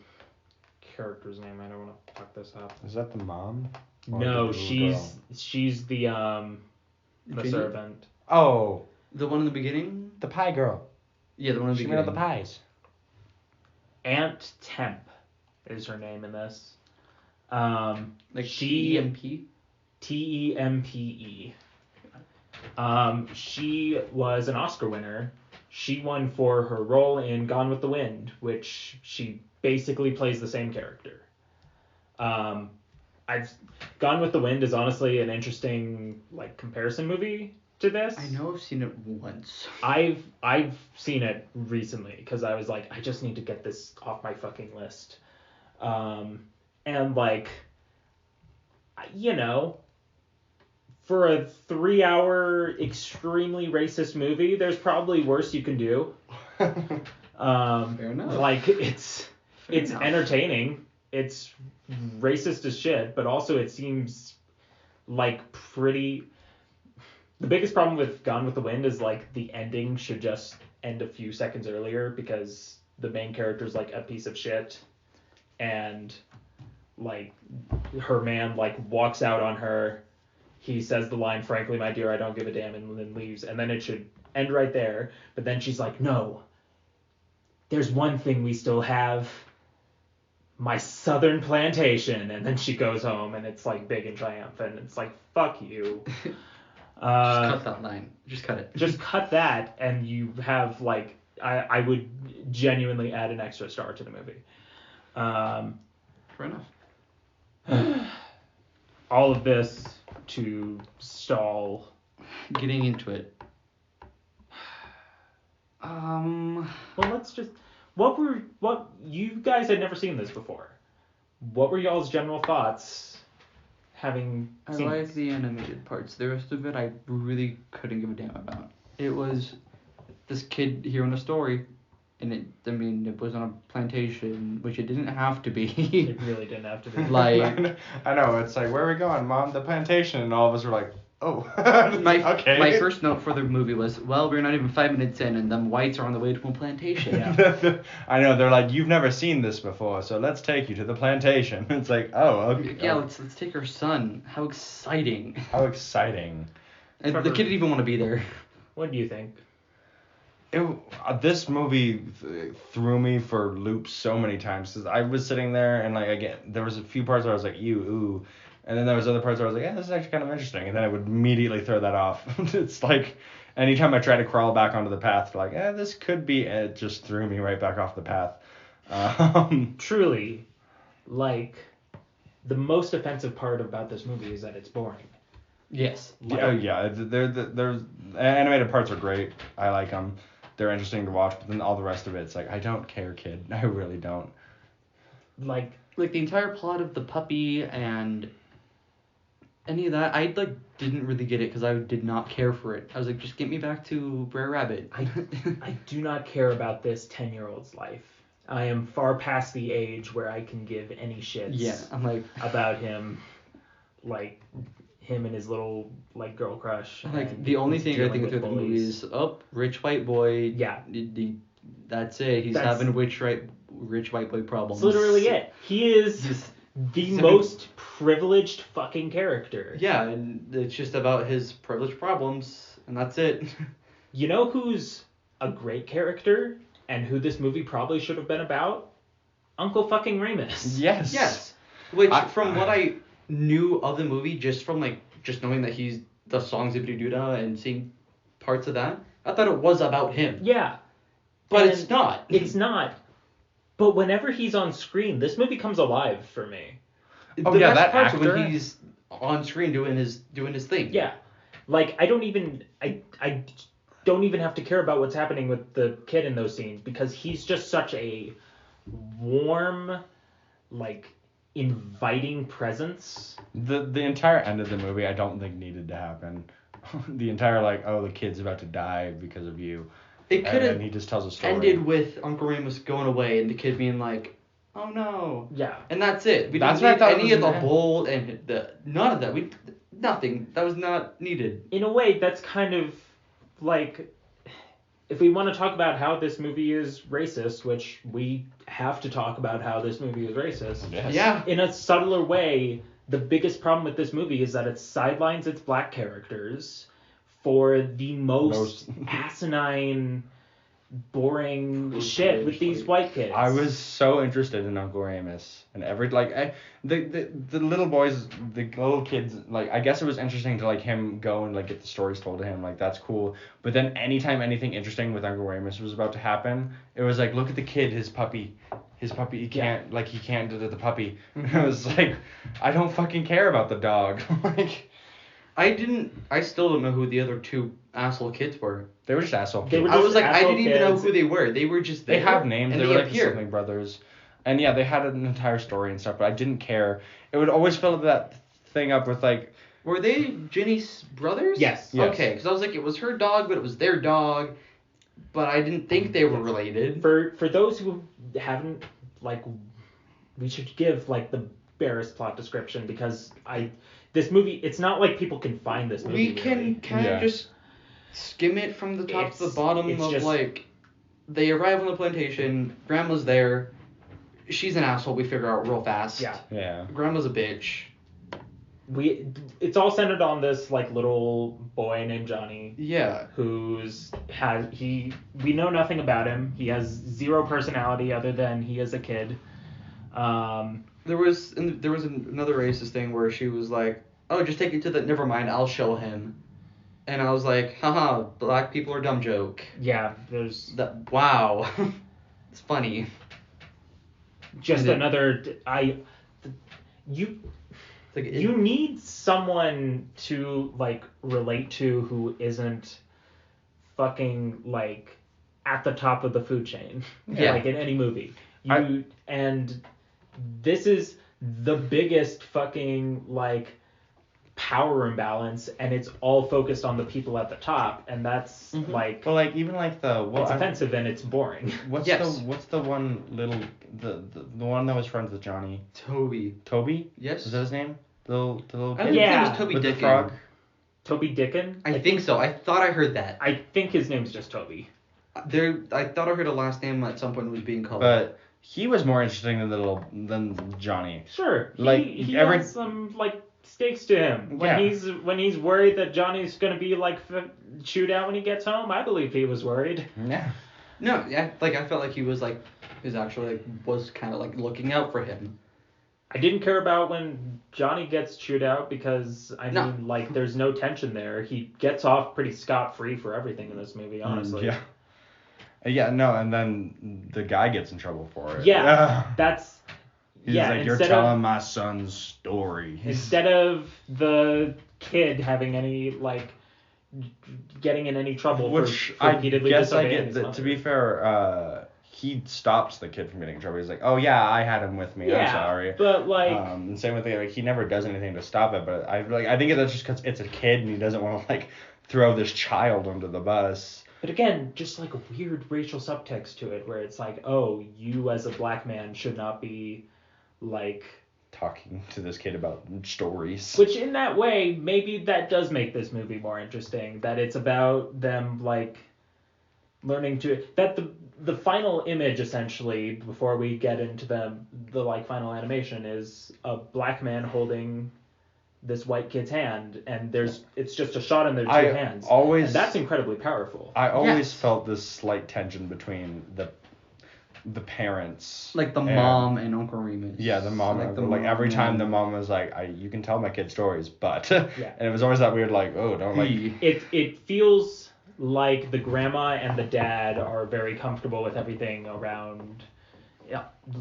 character's name? I don't want to fuck this up.
Is that the mom?
No, she's the servant.
Oh,
the one in the beginning.
the pie girl.
Yeah, the one in the
She
beginning.
made all the pies.
Aunt Temp is her name in this.
Like TEMP?
TEMPE. She was an Oscar winner. She won for her role in Gone with the Wind, which she basically plays the same character. Gone with the Wind is honestly an interesting like comparison movie to this.
I know I've seen it once.
I've seen it recently because I was like, I just need to get this off my fucking list. And like, you know, for a 3-hour extremely racist movie, there's probably worse you can do.
Fair enough.
Like it's entertaining. It's racist as shit, but also it seems like pretty. The biggest problem with Gone with the Wind is like the ending should just end a few seconds earlier because the main character's like a piece of shit, and like her man like walks out on her. He says the line, "Frankly, my dear, I don't give a damn," and then leaves. And then it should end right there. But then she's like, "No, there's one thing we still have. My southern plantation." And then she goes home and it's like big and triumphant. It's like, fuck you.
Just cut that line. Just cut it.
Just cut that and you have like, I would genuinely add an extra star to the movie.
Fair enough.
All of this to stall.
Getting into it.
Well, let's just... What you guys had never seen this before. What were y'all's general thoughts having seen
I like
this?
the animated parts. The rest of it I really couldn't give a damn about. It was this kid hearing a story, and it was on a plantation, which it didn't have to be.
It really didn't have to be.
Like,
I know, it's like, where are we going, Mom? The plantation. And all of us were like, oh.
Okay. My first note for the movie was, well, we're not even 5 minutes in, and them whites are on the way to a plantation.
Yeah.
I know, they're like, you've never seen this before, so let's take you to the plantation. It's like, oh, okay.
Yeah, let's take our son. How exciting.
How exciting.
And the kid didn't even want to be there.
What do you think?
This movie threw me for loops so many times. 'Cause I was sitting there and like again, there was a few parts where I was like, ew, ooh, And then there was other parts where I was like, yeah, this is actually kind of interesting. And then I would immediately throw that off. It's like anytime I try to crawl back onto the path, like, this could be, it just threw me right back off the path.
Truly, like, the most offensive part about this movie is that it's boring.
Yes.
Yeah. There's animated parts are great. I like them. They're interesting to watch. But then all the rest of it's like, I don't care, kid. I really don't.
Like the entire plot of the puppy and any of that, I didn't really get it because I did not care for it. I was like, just get me back to Brer Rabbit.
I do not care about this 10-year-old's life. I am far past the age where I can give any shits.
Yeah, I'm like
about him, like him and his little girl crush.
Like the only thing I think through the movie is rich white boy.
Yeah.
That's it. He's having rich white boy problems.
That's literally it. He is the most privileged fucking character.
Yeah, and it's just about his privileged problems, and that's it.
You know who's a great character, and who this movie probably should have been about? Uncle fucking Remus.
Yes. Which, from what I knew of the movie, just from just knowing that he's the song Zippity Doo-Dah and seeing parts of that, I thought it was about him.
Yeah.
But it's not.
It's not. But whenever he's on screen, this movie comes alive for me.
The best part's when he's on screen doing his thing.
Yeah. Like, I don't even have to care about what's happening with the kid in those scenes, because he's just such a warm, inviting presence.
The entire end of the movie I don't think needed to happen. The entire the kid's about to die because of you.
It could have.
And he just tells a story.
Ended with Uncle Remus going away and the kid being like, "Oh no."
Yeah.
And that's it. We didn't need any of the bold and none of that. Nothing. That was not needed.
In a way, that's kind of like, if we want to talk about how this movie is racist, which we have to talk about how this movie is racist.
Yes.
Yeah.
In a subtler way, the biggest problem with this movie is that it sidelines its black characters for the most asinine, boring shit with these white kids.
I was so interested in Uncle Remus and the little boys, the little kids, I guess it was interesting to him go and get the stories told to him, that's cool. But then anytime anything interesting with Uncle Remus was about to happen, it was look at the kid, his puppy, he can't he can't do the puppy. It was I don't fucking care about the dog.
I still don't know who the other two asshole kids were.
They were just asshole kids.
They were
I was I didn't even know
kids.
who they were. They were just there.
They have names.
And
they were the
appear.
sibling brothers. And yeah, they had an entire story and stuff, but I didn't care. It would always fill that thing up with
Were they Jenny's brothers?
Yes.
Okay, because I was it was her dog, but it was their dog. But I didn't think they were related.
For those who haven't, we should give the barest plot description, because this movie, it's not like people can find this movie.
We can kind of just skim it from the top to the bottom of just, they arrive on the plantation, Grandma's there, she's an asshole, we figure out real fast.
Yeah.
Grandma's a bitch.
It's all centered on this little boy named Johnny.
Yeah.
We know nothing about him. He has zero personality other than he is a kid.
There was another racist thing where she was like, "Oh, just take it to the. Never mind, I'll show him." And I was like, "Haha, black people are dumb" joke.
Yeah, there's
that. Wow, it's funny.
Just another. You need someone to relate to who isn't fucking at the top of the food chain.
Yeah.
In any movie. And this is the biggest fucking power imbalance, and it's all focused on the people at the top, and that's
even it's
offensive and it's boring.
What's the one little the one that was friends with Johnny? Toby?
Yes.
Is that his name? The little kid?
I think his name was Toby
with
Dickon.
the frog?
Toby Dickon?
I think so. I thought I heard that.
I think his name's just Toby.
I thought I heard a last name at some point was being called.
But he was more interesting than Johnny.
Sure. He has some stakes to him. When he's worried that Johnny's gonna be chewed out when he gets home, I believe he was worried.
Yeah.
No, yeah, I felt like he was was actually was kind of looking out for him.
I didn't care about when Johnny gets chewed out because, mean, like, there's no tension there. He gets off pretty scot-free for everything in this movie, honestly.
Yeah. Yeah, no, and then the guy gets in trouble for it.
Yeah, that's...
He's
yeah,
like, you're telling my son's story.
Instead of the kid having any, like, getting in any trouble for repeatedly disobeying his mother.
To be fair, he stops the kid from getting in trouble. He's like, oh yeah, I had him with me. I'm sorry.
But like,
and same with the, like, he never does anything to stop it. But I think that's just because it's a kid and he doesn't want to like throw this child under the bus.
But again, just like a weird racial subtext to it, where it's like, oh, you as a black man should not be like
talking to this kid about stories.
Which in that way, maybe that does make this movie more interesting. That it's about them like learning to that the final image essentially before we get into the like final animation is a black man holding this white kid's hand, and it's just a shot in their two hands. And that's incredibly powerful.
I always felt this slight tension between the parents,
like the mom and Uncle Remus.
Yeah, the mom. Like every time the mom was like, you can tell my kid stories, but and it was always that weird like, oh, don't like.
It feels like the grandma and the dad are very comfortable with everything around,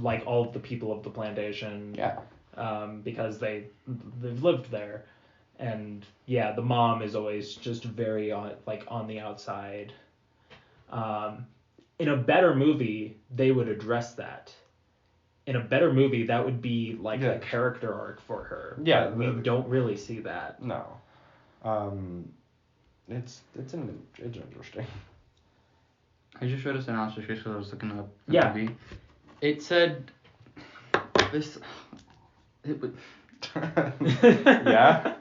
like all of the people of the plantation.
Yeah.
Because they've lived there, and the mom is always just very on the outside. In a better movie, they would address that. In a better movie, that would be like a character arc for her.
Yeah,
we don't really see that.
No. It's interesting.
I just read a synopsis because I was looking up the movie. It said this. It would.
Yeah.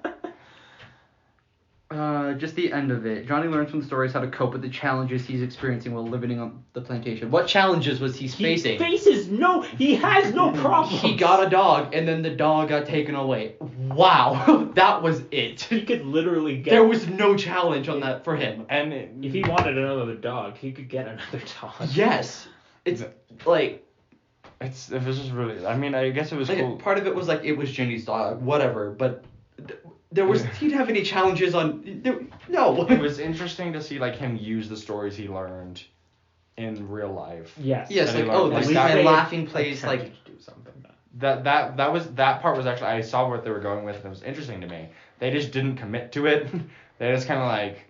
Just the end of it. Johnny learns from the stories how to cope with the challenges he's experiencing while living on the plantation. What challenges was he facing?
He has no problems.
He got a dog, and then the dog got taken away. Wow, that was it.
He could literally get...
There was no challenge on that for him.
And if he wanted another dog, he could get another dog.
Yes. It's like...
It was just really... I mean, I guess it was cool.
Part of it was like, it was Jenny's dog, whatever, but... He didn't have any challenges on... No.
It was interesting to see, like, him use the stories he learned in real life.
Yes, like my laughing place, like...
To do something. That part was actually... I saw what they were going with, and it was interesting to me. They just didn't commit to it. They just kind of, like,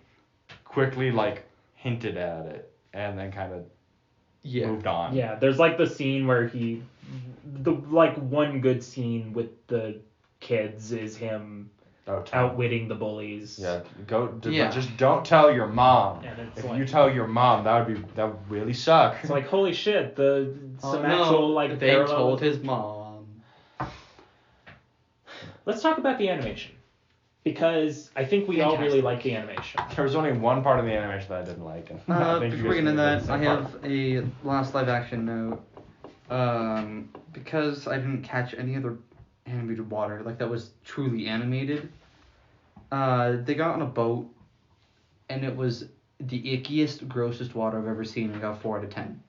quickly, like, hinted at it, and then kind of moved on.
Yeah, there's, like, the scene where one good scene with the kids is him... outwitting the bullies.
Yeah, just don't tell your mom. If you tell your mom, that would really suck.
It's like, holy shit, they
told his mom.
Let's talk about the animation, because I think we all really like the animation.
There was only one part of the animation that I didn't like. And
before we get into that, I have a last live action note. Because I didn't catch any other animated water that was truly animated. They got on a boat, and it was the ickiest, grossest water I've ever seen, and got 4 out of 10.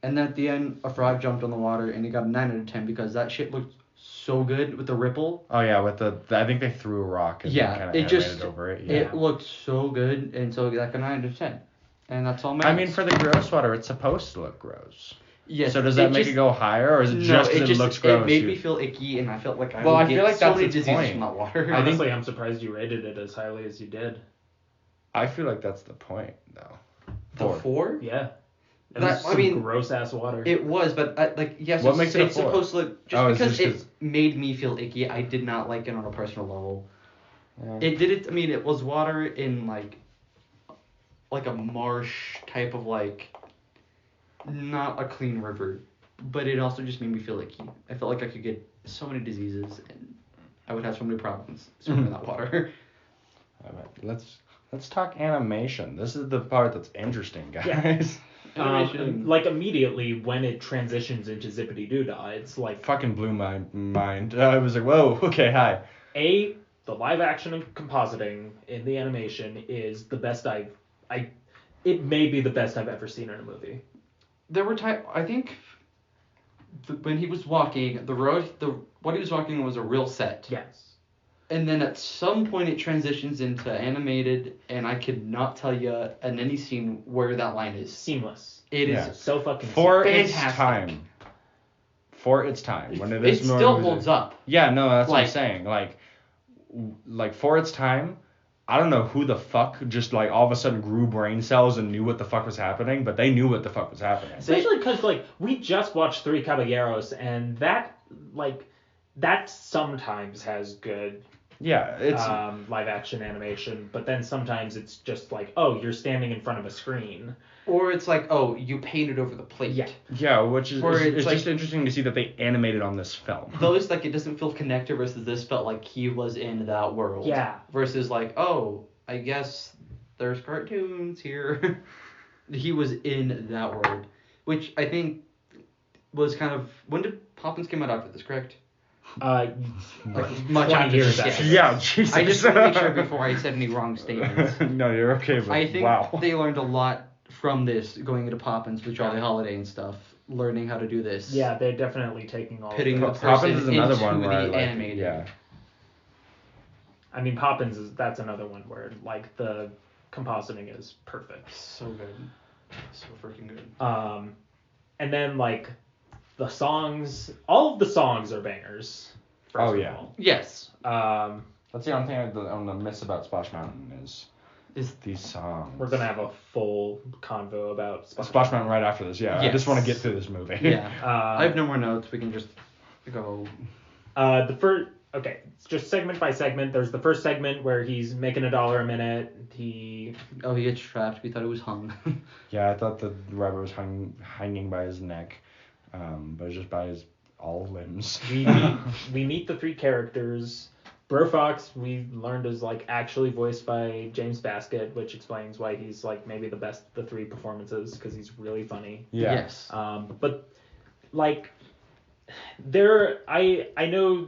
And at the end, a frog jumped on the water, and it got a 9 out of 10 because that shit looked so good with the ripple.
Oh yeah, with I think they threw a rock and kind of animated over it. Yeah.
It looked so good, and so that got 9 out of 10. And that's all.
I mean, for the gross water, it's supposed to look gross.
Yes.
So does that make it go higher, or is it just because it looks gross?
It made me feel icky, and I felt like I
feel like
so
that's
many
the
diseases
point.
from that water.
Honestly, I'm surprised you rated it as highly as you did.
I feel like that's the point, though.
The 4?
Yeah. It was gross ass water.
It was, but yes,
what makes it a 4?
It's supposed to look because it made me feel icky. I did not like it on a personal level. Yeah. It did it. I mean, it was water in like a marsh type of not a clean river, but it also just made me feel icky. I felt like I could get so many diseases, and I would have so many problems swimming in that water.
All right, let's talk animation. This is the part that's interesting, guys.
Yeah. Immediately when it transitions into Zippity Doo-Dah, it's like...
Fucking blew my mind. I was like, whoa, okay, hi.
The live action and compositing in the animation is the best it may be the best I've ever seen in a movie.
There were I think when he was walking, what he was walking on was a real set.
Yes.
And then at some point it transitions into animated, and I could not tell you in any scene where that line is.
Seamless.
It
Yeah.
is
So fucking
For
seamless.
its
fantastic.
time. For its time. When it
It
is more
still
music-
holds up.
Yeah, no, that's what I'm
Like-
saying. Like for its time, I don't know who the fuck just like all of a sudden grew brain cells and knew what the fuck was happening, but they knew what the fuck was happening.
Especially because, like, we just watched Three Caballeros, and that sometimes has good
Yeah, it's
live action animation, but then sometimes it's just like, oh, you're standing in front of a screen.
Or it's like, oh, you painted over the plate.
yeah, which is
Or
it's
it's like-
just interesting to see that they animated on this film.
Those, like, it doesn't feel connected versus this felt like he was in that world.
Yeah.
Versus, like, oh, I guess there's cartoons here. He was in that world. Which I think was kind of... When did Poppins came out after this, correct?
Like,
Much
20
after
years
this,
after.
Yeah, Jesus.
I just want to make sure before I said any wrong statements.
No, you're okay, but
I think
wow.
they learned a lot from this, going into Poppins with Jolly Holiday and stuff, learning how to do this.
Yeah, they're definitely taking all
Pitting
of
the
it.
person
Poppins is another
into
one where I
the
like,
animated.
yeah.
I mean, that's another one where, like, the compositing is perfect.
So good. So freaking good.
And then, like, the songs, all of the songs are bangers. First
Oh,
of
yeah.
all.
Yes.
That's the only thing I'm gonna miss about Splash Mountain is these songs.
We're gonna have a full convo about
Splash Mountain right after this. Yeah, I just
Yes.
want to get through this movie.
Yeah. I have no more notes. We can just go.
Okay, it's just segment by segment. There's the first segment where he's making $1 a minute.
Oh, he gets trapped. We thought it was hung.
Yeah, I thought the rabbit was hanging by his neck, but it's just by his all limbs.
we meet the three characters. Bro Fox, we learned, is like actually voiced by James Baskett, which explains why he's like maybe the best of the three performances, because he's really funny.
Yeah.
Yes.
But like I know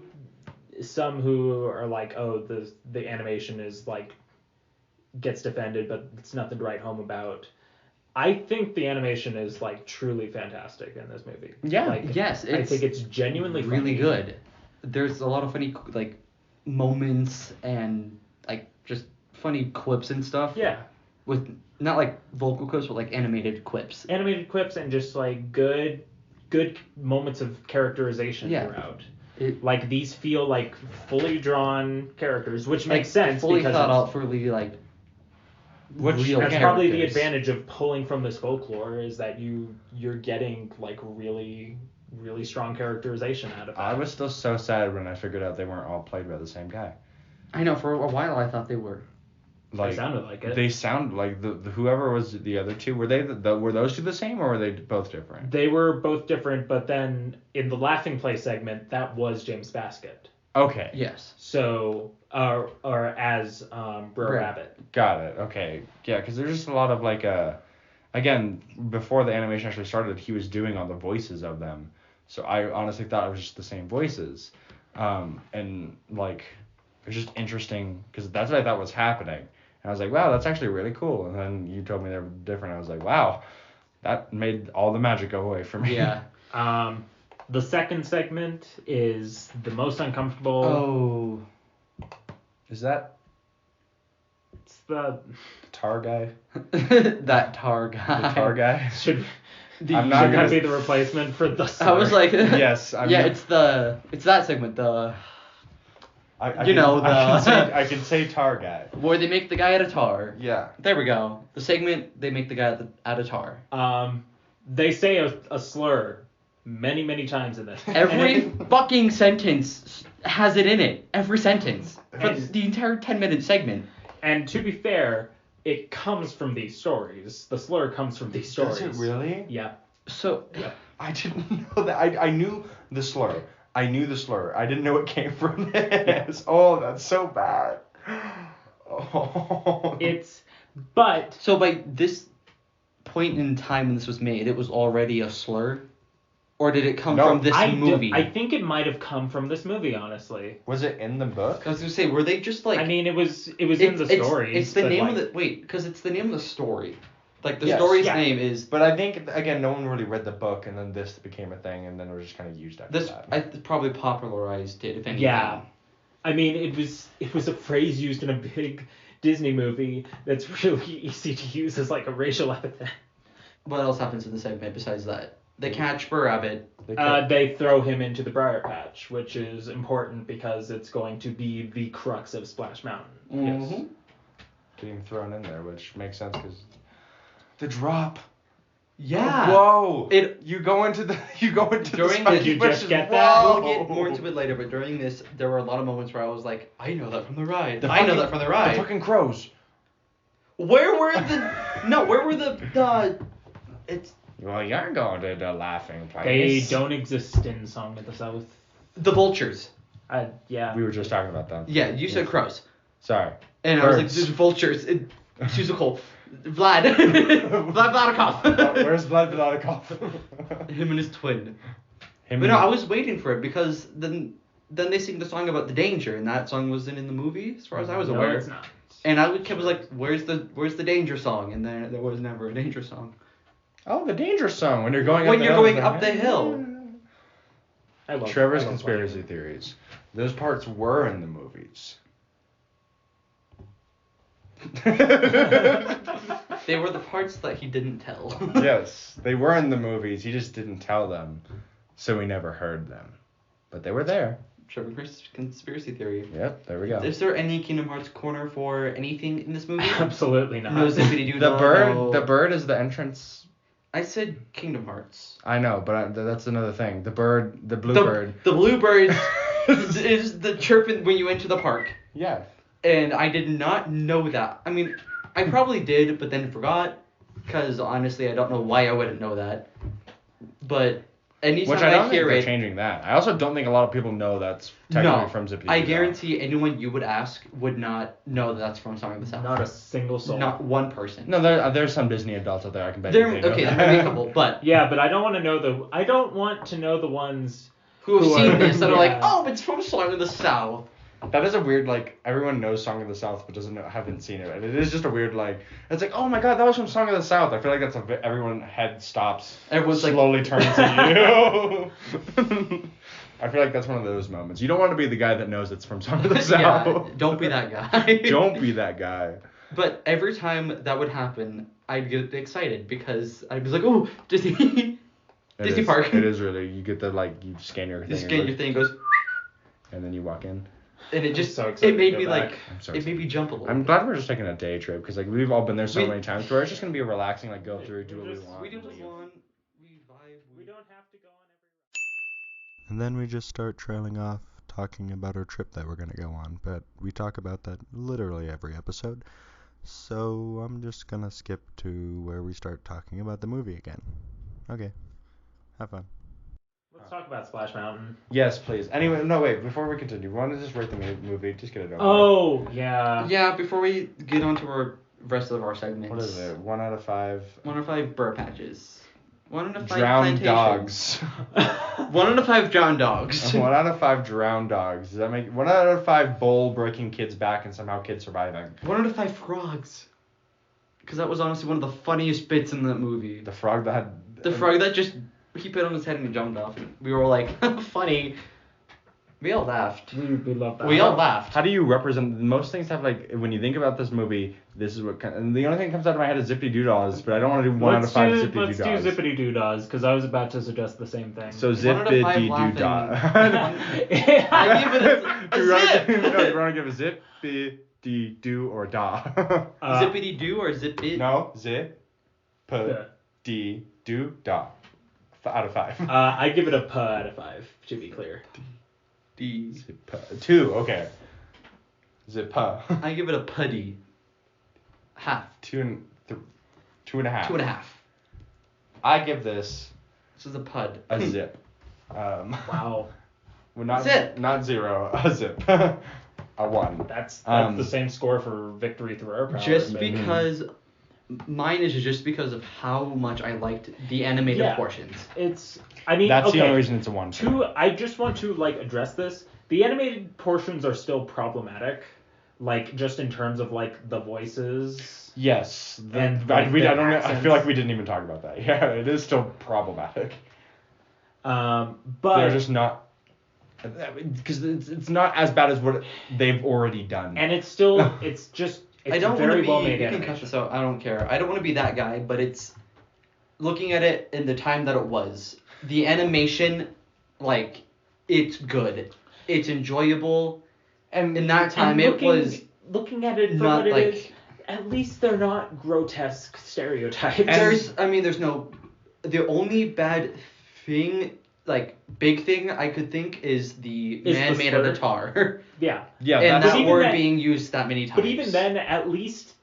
some who are like, oh, the animation is like gets defended, but it's nothing to write home about. I think the animation is like truly fantastic in this movie.
Yeah.
Like,
Yes,
I
it's
think it's genuinely
really
funny.
good. There's a lot of funny like moments and like just funny clips and stuff.
Yeah.
With not like vocal clips, but like animated clips.
Animated clips and just like good moments of characterization
Yeah.
throughout.
Like
These feel like fully drawn characters, which makes
like,
sense
fully
because
thought
it's-
out, fully like
Which-
real
that's probably the
characters.
advantage of pulling from this folklore, is that you're getting like really strong characterization out of it.
I was still so sad when I figured out they weren't all played by the same guy.
I know, for a while I thought they were.
Like
They sounded like it.
They sound like the whoever was the other two. Were they were those two the same, or were they both different?
They were both different, but then in the laughing play segment, that was James Baskett.
Okay.
Yes.
So, or as Bro
Right.
Rabbit.
Got it. Okay. Yeah, because there's just a lot of like again, before the animation actually started, he was doing all the voices of them. So I honestly thought it was just the same voices. And like it was just interesting because that's what I thought was happening. And I was like, wow, that's actually really cool. And then you told me they were different. I was like, wow, that made all the magic go away for me.
Yeah.
The second segment is the most uncomfortable.
Oh.
Is that
It's the
tar guy?
That tar guy.
The tar guy?
should
I'm not
should
gonna
that be the replacement for the
I was like,
Yes, I'm
yeah,
not-
it's that segment,
I
You
can,
know,
I can say tar guy.
where they make the guy out of tar.
Yeah.
There we go. The segment they make the guy out of tar.
They say a slur many times in this.
Every fucking sentence has it in it. Every sentence for
And-
the entire 10-minute segment.
And to be fair, it comes from these stories. The slur comes from these stories.
Does it really?
Yeah.
So
I didn't know that. I knew the slur. I didn't know it came from this. Oh, that's so bad. Oh.
But
so by this point in time when this was made, it was already a slur, or did it come
No,
from this movie?
I think it might have come from this movie, honestly.
Was it in the book?
I was gonna say, were they just like?
I mean, it was in the stories.
It's the
but,
name
like,
of the because it's the name of the story Like, the
Yes,
story's
yeah.
name is...
But I think, again, no one really read the book, and then this became a thing, and then it was just kind of used after
This
that.
probably popularized it, if anything.
Yeah. I mean, it was a phrase used in a big Disney movie that's really easy to use as like a racial epithet.
What else happens in the segment besides that? They catch Burr Rabbit.
They throw him into the Briar Patch, which is important because it's going to be the crux of Splash Mountain.
Mm-hmm.
Yes.
Being thrown in there, which makes sense because the drop.
Yeah.
Whoa.
It
you go into the
During
the
Did you
spiky
just
bushes,
get that?
whoa.
We'll get more into it later, but during this, there were a lot of moments where I was like, I know that from the ride.
The
I know
fucking-
that from the ride.
The fucking crows.
Where were the it's
Well, you're going to the laughing place.
They don't exist in Song of the South.
the vultures.
Yeah.
We were just talking about them.
Yeah, you said crows.
Sorry.
And I was like,
Birds.
there's vultures. Musical. Vlad. Vlad Vladikov.
Where's Vlad Vladikov?
Him and his twin.
Him
But no,
and-
I was waiting for it because then they sing the song about the danger, and that song wasn't in the movie as far as I was
No,
aware.
it's not.
And I was like, where's the danger song? And there was never a danger song.
Oh, the danger song when you're going
When
up the
you're
hill.
going up the hill.
Trevor's
I love
conspiracy theories. Those parts were in the movies.
They were the parts that he didn't tell.
Yes, they were in the movies. He just didn't tell them, so we never heard them. But they were there.
Trevor's conspiracy theory.
Yep, there we go.
Is there any Kingdom Hearts corner for anything in this movie?
Absolutely not.
No zippity doo
The bird is the entrance.
I said Kingdom Hearts.
I know, but that's another thing. The bird, the blue bird.
The bluebird is the chirping when you enter the park.
Yeah.
And I did not know that. I mean, I probably did, but then forgot. Because honestly, I don't know why I wouldn't know that. But anytime
Which I don't think
hear
they're
it,
changing that. I also don't think a lot of people know that's technically
no,
from Zippity.
I guarantee anyone you would ask would not know that that's from Song of the South.
Not a single soul.
Not one person.
No, there's some Disney adults out there I can bet
There,
you they know
okay,
that.
there may be a couple, but
Yeah, but I don't want to know the ones.
who have
Who
seen
are-
this that are like,
yeah.
oh, it's from Song of the South.
That is a weird, like, everyone knows Song of the South but haven't seen it. And it is just a weird, like, it's like, oh my god, that was from Song of the South. I feel like that's everyone head stops.
Everyone's like-
slowly turns to you. I feel like that's one of those moments. You don't want to be the guy that knows it's from Song of the
Yeah,
South.
don't be that guy.
Don't be that guy.
But every time that would happen, I'd get excited because I'd be like, oh, Disney. Disney
is,
Park.
It is really. You get the, like, you scan your thing.
You scan your thing, goes,
And then you walk in.
and it just,
so excited
it made
to
me
go
like,
back.
I'm so
it made me jump a little
I'm
bit.
glad we're just taking a day trip because, like, we've all been there so
We-
many times where it's just going to be a relaxing, like, go through, do what we
just-
want.
We do
and
just
leave.
want, we vibe,
We don't have to go on every.
And then we just start trailing off, talking about our trip that we're going to go on. But we talk about that literally every episode. So I'm just going to skip to where we start talking about the movie again. Okay. Have fun.
Let's talk about Splash Mountain.
Yes, please. Anyway, no, wait. Before we continue, we want to just rate the movie. Just get it over.
Oh yeah.
Yeah, before we get on to our rest of our segments.
What is it? 1 out of 5.
1 out of 5 burr patches. 1 out of 5
Drowned
plantations.
dogs.
1 out of 5 drowned dogs.
1 out of 5 drowned dogs. Does that make 1 out of 5 bull breaking kids back and somehow kids surviving?
1 out of 5 frogs. Because that was honestly one of the funniest bits in that movie.
The frog that had.
The frog that just, he put on his head and he jumped off. And we were all like, funny. We all laughed.
We love that.
We all laughed.
How do you represent? Most things have, like, when you think about this movie, this is what kind. And the only thing that comes out of my head is Zippity Doo-Dahs, but I don't want to do 1 out of 5 Zippity
Let's
Doo-Dahs.
do Zippity Doo-Dahs, because I was about to suggest the same thing.
So
1 out of 5
Zippity Doo-Dah.
I give it
Do
a
you wanna
zip.
give- no, do you want to give a zippity doo or da?
Zippity doo or zip it?
No, zip,
Yeah.
d do da. Out of 5.
I give it a P out of 5, to be clear.
D.
2. Okay. Zip.
I give it a putty. Half.
2 and 2.5.
2.5.
I give this
This is a pud.
a zip.
Wow.
Well, not
Zip.
Not 0. A zip. A 1.
That's
Um,
the same score for victory through air power.
Just
but-
because mine is just because of how much I liked the animated
Yeah.
portions.
It's. I mean,
That's
okay,
the only reason it's a 1.
I just want to address this. The animated portions are still problematic, like just in terms of like the voices.
Yes.
And,
I
like,
don't
the
know. I
accents.
feel like we didn't even talk about that. Yeah, it is still problematic.
But
They're just not. Because it's not as bad as what they've already done.
and it's still it's just it's
I don't want to
very
be.
well made
You can cut this out. I don't care. I don't want to be that guy, but it's looking at it in the time that it was. The animation, like, it's good. It's enjoyable.
And
In that time,
And
it was
looking at it for
not
what it
like.
is. At least they're not grotesque stereotypes.
There's no. The only bad thing, like, big thing I could think is the man
the
made out of
slur.
tar.
Yeah.
yeah,
And
that's
that
even
word
that-
being used that many times.
But even then, at least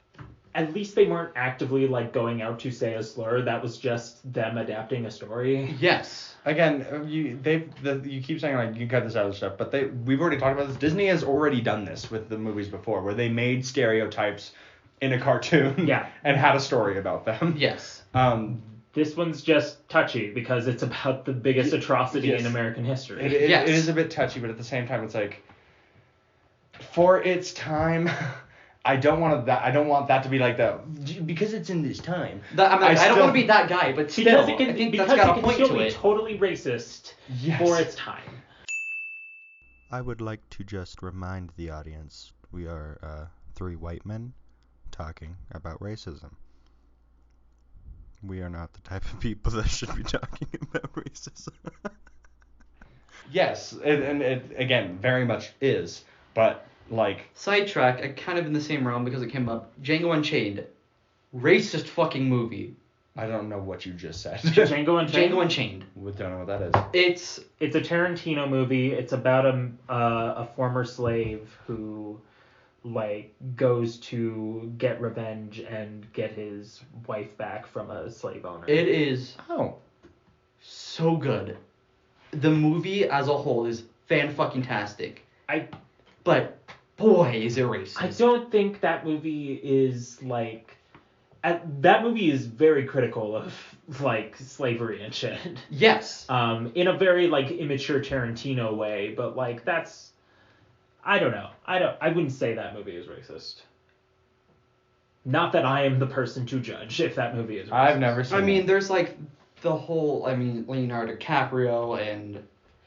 they weren't actively like going out to say a slur. That was just them adapting a story.
Yes.
Again, you keep saying like you can cut this out of stuff, but we've already talked about this. Disney has already done this with the movies before, where they made stereotypes in a cartoon
Yeah.
and had a story about them.
Yes.
This one's just touchy because it's about the biggest atrocity
yes.
in American history.
Yes.
It is a bit touchy, but at the same time, it's like for its time. I don't want that to be like that because it's in this time.
I don't want to be that guy, but still,
Because it can,
I think
because
that's got
it
a
can
point
still
to
be
it.
totally racist
Yes.
for its time.
I would like to just remind the audience we are 3 white men talking about racism. We are not the type of people that should be talking about racism.
Yes, and it again very much is, but like
Sidetrack, I kind of in the same realm because it came up. Django Unchained, racist fucking movie.
I don't know what you just said.
Django Unchained.
Django Unchained.
We don't know what that is.
It's a Tarantino movie. It's about a former slave who like goes to get revenge and get his wife back from a slave owner.
It is
Oh.
so good. The movie as a whole is fan-fucking-tastic. But boy, is it racist.
I don't think that movie is like. That movie is very critical of like slavery and shit.
Yes.
In a very like immature Tarantino way, but like that's. I don't know. I wouldn't say that movie is racist. Not that I am the person to judge if that movie is racist.
I've never seen
I mean,
it.
there's like the whole. I mean, Leonardo DiCaprio and.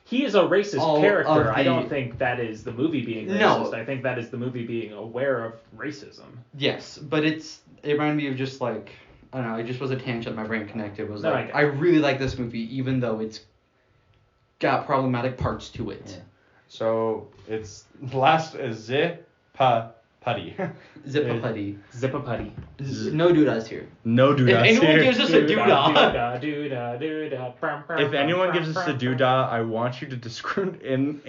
He is a racist
All
character.
of
I
the-
don't think that is the movie being racist.
No.
I think that is the movie being aware of racism.
Yes, but it reminded me of just like I don't know. It just was a tangent my brain connected. It was
No,
like
I
I really like this movie, even though it's got problematic parts to it.
Yeah. So it's last is Putty.
Zip-a-putty.
Zip-a-putty.
No doodads here.
No
If
doodah.
anyone gives us a
Doodah,
doodah,
doodah, doodah, brum, brum,
If anyone
brum,
gives us a
brum,
doodah, I want you to describe in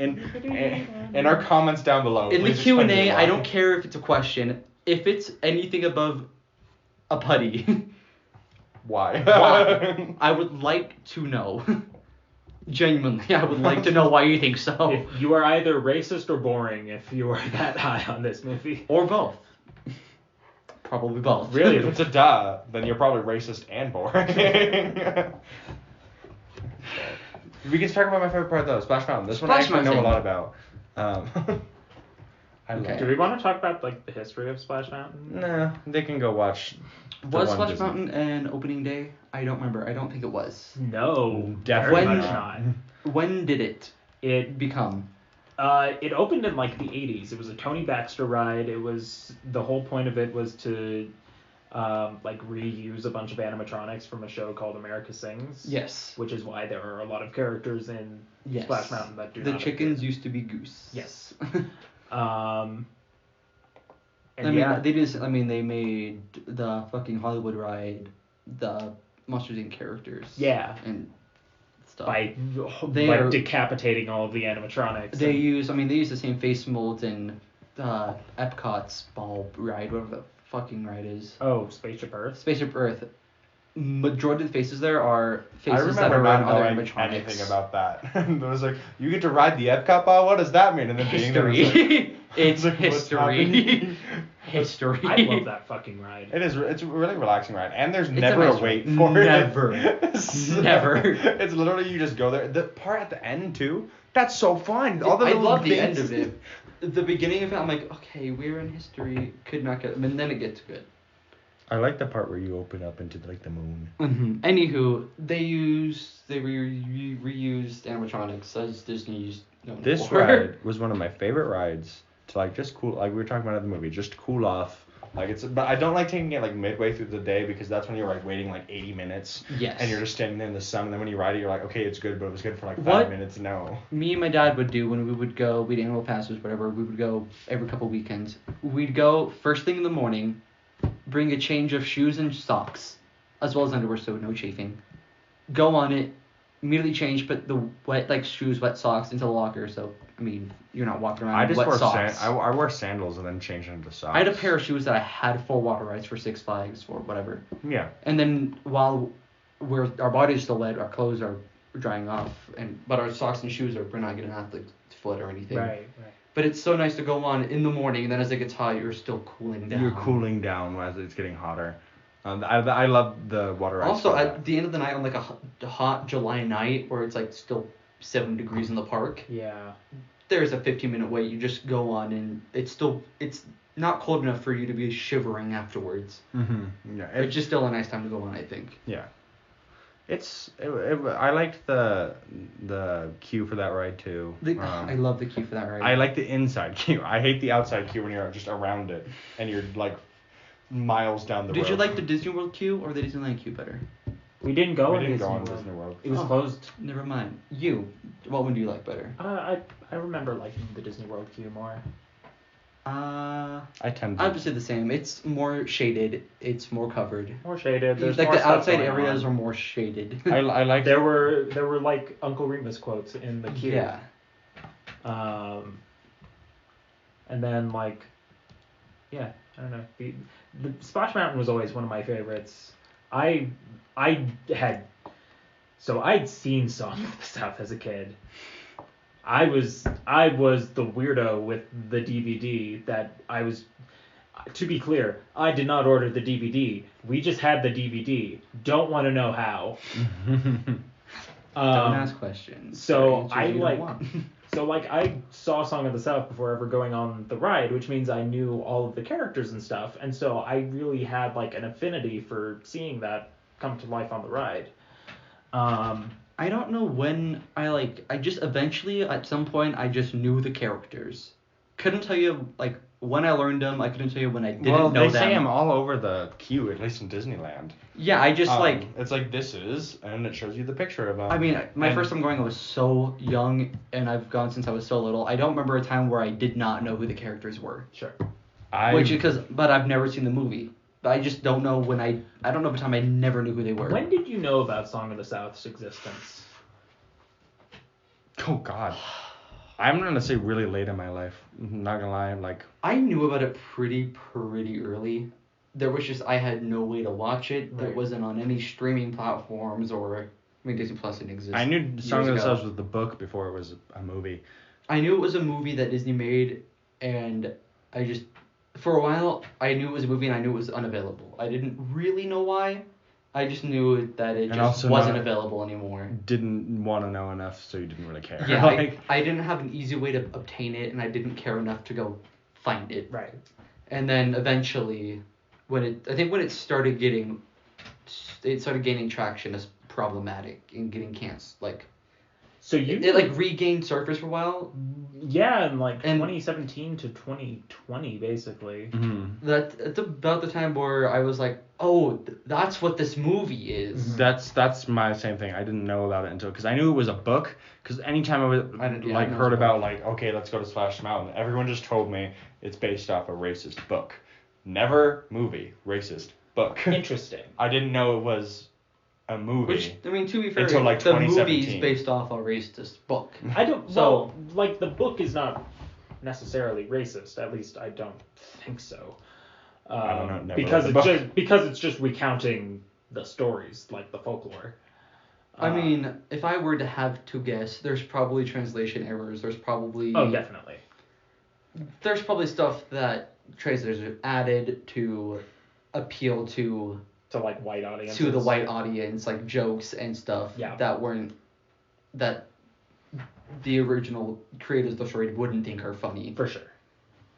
our comments down below.
in the
please explain
Q&A,
your
I
why.
don't care if it's a question. If it's anything above a putty,
Why?
Why? I would like to know. Genuinely, I would like to know why you think so.
If you are either racist or boring, if you are that high on this movie.
Or both. Probably both.
Really?
If it's a duh, then you're probably racist and boring. We can talk about my favorite part though, Splash Mountain. This one I
Splash
actually know a
Mountain.
lot about. I love
Do we want to talk about like the history of Splash Mountain?
Nah, they can go watch. the
Was
one
Splash
Disney.
Mountain an opening day? I don't remember. I don't think it was.
No,
Definitely
very much
not.
not.
When did it
It
become?
it opened in like the 80s. It was a Tony Baxter ride. It was the whole point of it was to like reuse a bunch of animatronics from a show called America Sings.
Yes.
Which is why there are a lot of characters in
Yes.
Splash Mountain that do
The
not
chickens
appear.
used to be Goose.
Yes. And
I mean,
yeah,
they made the fucking Hollywood ride, the Monsters Inc. characters.
Yeah.
And stuff.
by
They
like
are-
decapitating all of the animatronics.
They
and-
use the same face molds in Epcot's ball ride, whatever the fucking ride is.
Oh, Spaceship Earth.
Spaceship Earth. Majority of the faces there are
I
faces that
remember
are on
not
other
knowing
animatronics.
anything about that. And it was like, you get to ride the Epcot ball? What does that mean? And then being there was like,
History. It's
like, what's
history.
happening?
History.
I love that fucking ride.
It's a really relaxing ride, and there's
It's
never
a
a
nice
wait
ride.
for
Never.
it. So-
Never.
It's literally you just go there. The part at the end too. That's so fun. All the
I
little
love the
things.
end of it. the beginning of it, I'm like, okay, we're in history, could not get, and then it gets good.
I like the part where you open up into like the moon.
Anywho, they reused animatronics as Disney used.
This ride was one of my favorite rides to like just cool, like we were talking about in the movie, just cool off. Like but I don't like taking it like midway through the day because that's when you're like waiting like 80 minutes.
Yes.
And you're just standing there in the sun, and then when you ride it, you're like, okay, it's good, but it was good for like 5 minutes. No.
Me and my dad would do when we would go, we'd annual passes, whatever. We would go every couple weekends. We'd go first thing in the morning, bring a change of shoes and socks, as well as underwear, so no chafing. Go on it, immediately change, put the wet shoes, wet socks into the locker. So I mean, you're not walking around with wet socks.
I wear sandals and then change into socks.
I had a pair of shoes that I had for water rides for Six Flags or whatever.
Yeah.
And then while our bodies still wet, our clothes are drying off, but our socks and shoes we're not gonna have to foot or anything.
Right.
But it's so nice to go on in the morning, and then as it gets hot, you're still cooling down.
You're cooling down as it's getting hotter. I love the water rides.
Also, at the end of the night, on like a hot July night where it's like still 7 degrees in the park.
Yeah.
There's a 15-minute wait. You just go on, and it's not cold enough for you to be shivering afterwards.
Mm-hmm. Yeah.
It's just still a nice time to go on, I think.
Yeah. I liked the queue for that ride too.
I love the queue for that ride.
I like the inside queue. I hate the outside queue when you're just around it and you're like miles down the road.
Did you like the Disney World queue or the Disneyland queue better?
We didn't go
on
Disney World. It was closed.
Never mind. What one do you like better?
I remember liking the Disney World queue more.
I tend to.
I would say the same. It's more shaded. It's more covered.
More shaded. There's
like
more
the outside
going
areas
on.
are more shaded.
I like.
There were like Uncle Remus quotes in the queue.
Yeah.
And then I don't know. The Splash Mountain was always one of my favorites. I'd seen Song of the South as a kid. I was the weirdo with the DVD that I was. To be clear, I did not order the DVD. We just had the DVD. Don't want to know how.
Don't ask questions.
So I saw Song of the South before ever going on the ride, which means I knew all of the characters and stuff, and so I really had an affinity for seeing that come to life on the ride.
I don't know when I just eventually at some point I just knew the characters. Couldn't tell you when I learned them. I couldn't tell you when I didn't know them.
Well, they say them all over the queue, at least in Disneyland.
Yeah, I just
it's this is, and it shows you the picture of them.
I mean, my first time going, I was so young, and I've gone since I was so little. I don't remember a time where I did not know who the characters were.
Sure.
But I've never seen the movie. I just don't know I don't know the time I never knew who they were.
When did you know about Song of the South's existence?
Oh God. I'm gonna say really late in my life. I'm not gonna lie,
I knew about it pretty early. There was just I had no way to watch it.
Right.
It wasn't on any streaming platforms Disney Plus didn't exist.
I knew Song of the South was the book before it was a movie.
I knew it was a movie that Disney made, and I just for a while I knew it was a movie and I knew it was unavailable. I didn't really know why. I just knew that it just wasn't available anymore.
Didn't want to know enough, so you didn't really care.
Yeah, I didn't have an easy way to obtain it, and I didn't care enough to go find it.
Right.
And then eventually, when it started gaining traction as problematic and getting canceled,
So
it regained surface for a while.
Yeah, in 2017 to 2020, basically.
Mm-hmm.
That's about the time where I was like, oh, that's what this movie is.
Mm-hmm. That's my same thing. I didn't know about it until because I knew it was a book. Because anytime I heard about okay, let's go to Splash Mountain, everyone just told me it's based off a racist book. Never movie, racist book.
Interesting.
I didn't know it was a movie.
Which, I mean, to be fair,
until
the movie's based off a racist book.
I don't. So, the book is not necessarily racist. At least I don't think so.
I don't know.
Because it's just recounting the stories, the folklore.
I mean, if I were to have to guess, there's probably translation errors. There's probably.
Oh, definitely.
There's probably stuff that translators have added to appeal to
white audiences.
To the white audience, jokes and stuff that the original creators of the story wouldn't think are funny.
For sure.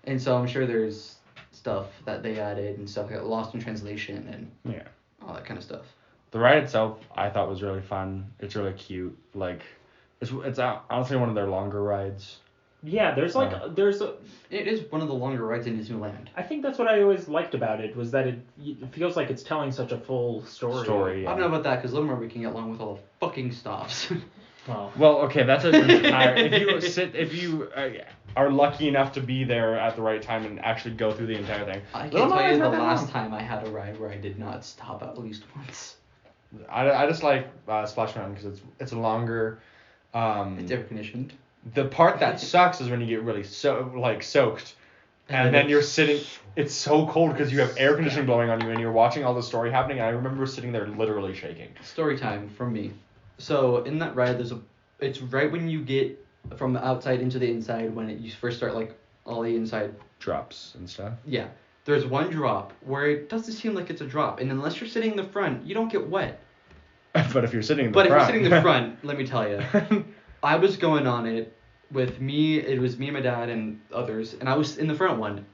And so I'm sure there's stuff that they added and stuff got lost in translation and
Yeah.
all that kind of stuff.
The ride itself, I thought was really fun. It's really cute. Like, it's honestly one of their longer rides.
Yeah, there's
It is one of the longer rides in Disneyland.
I think that's what I always liked about it, was that it feels like it's telling such a full story.
Yeah.
I don't know about that, because Little Mermaid can get along with all the fucking stops.
Well, okay, that's an entire. If you are lucky enough to be there at the right time and actually go through the entire thing.
I can't tell you the last time I had a ride where I did not stop at least once.
I just like Splash Mountain because it's longer.
It's air conditioned.
The part that sucks is when you get really soaked, and then you're sitting. It's so cold because you have air conditioning blowing on you, and you're watching all the story happening. And I remember sitting there literally shaking.
Story time from me. So in that ride, it's right when you get from the outside into the inside when you first start like all the inside
Drops and stuff.
Yeah. There's one drop where it doesn't seem like it's a drop, and unless you're sitting in the front, you don't get wet.
But if you're sitting in the
front.
front.
If you're sitting in the front, let me tell you. I was going on it with me. It was me and my dad and others, and I was in the front one,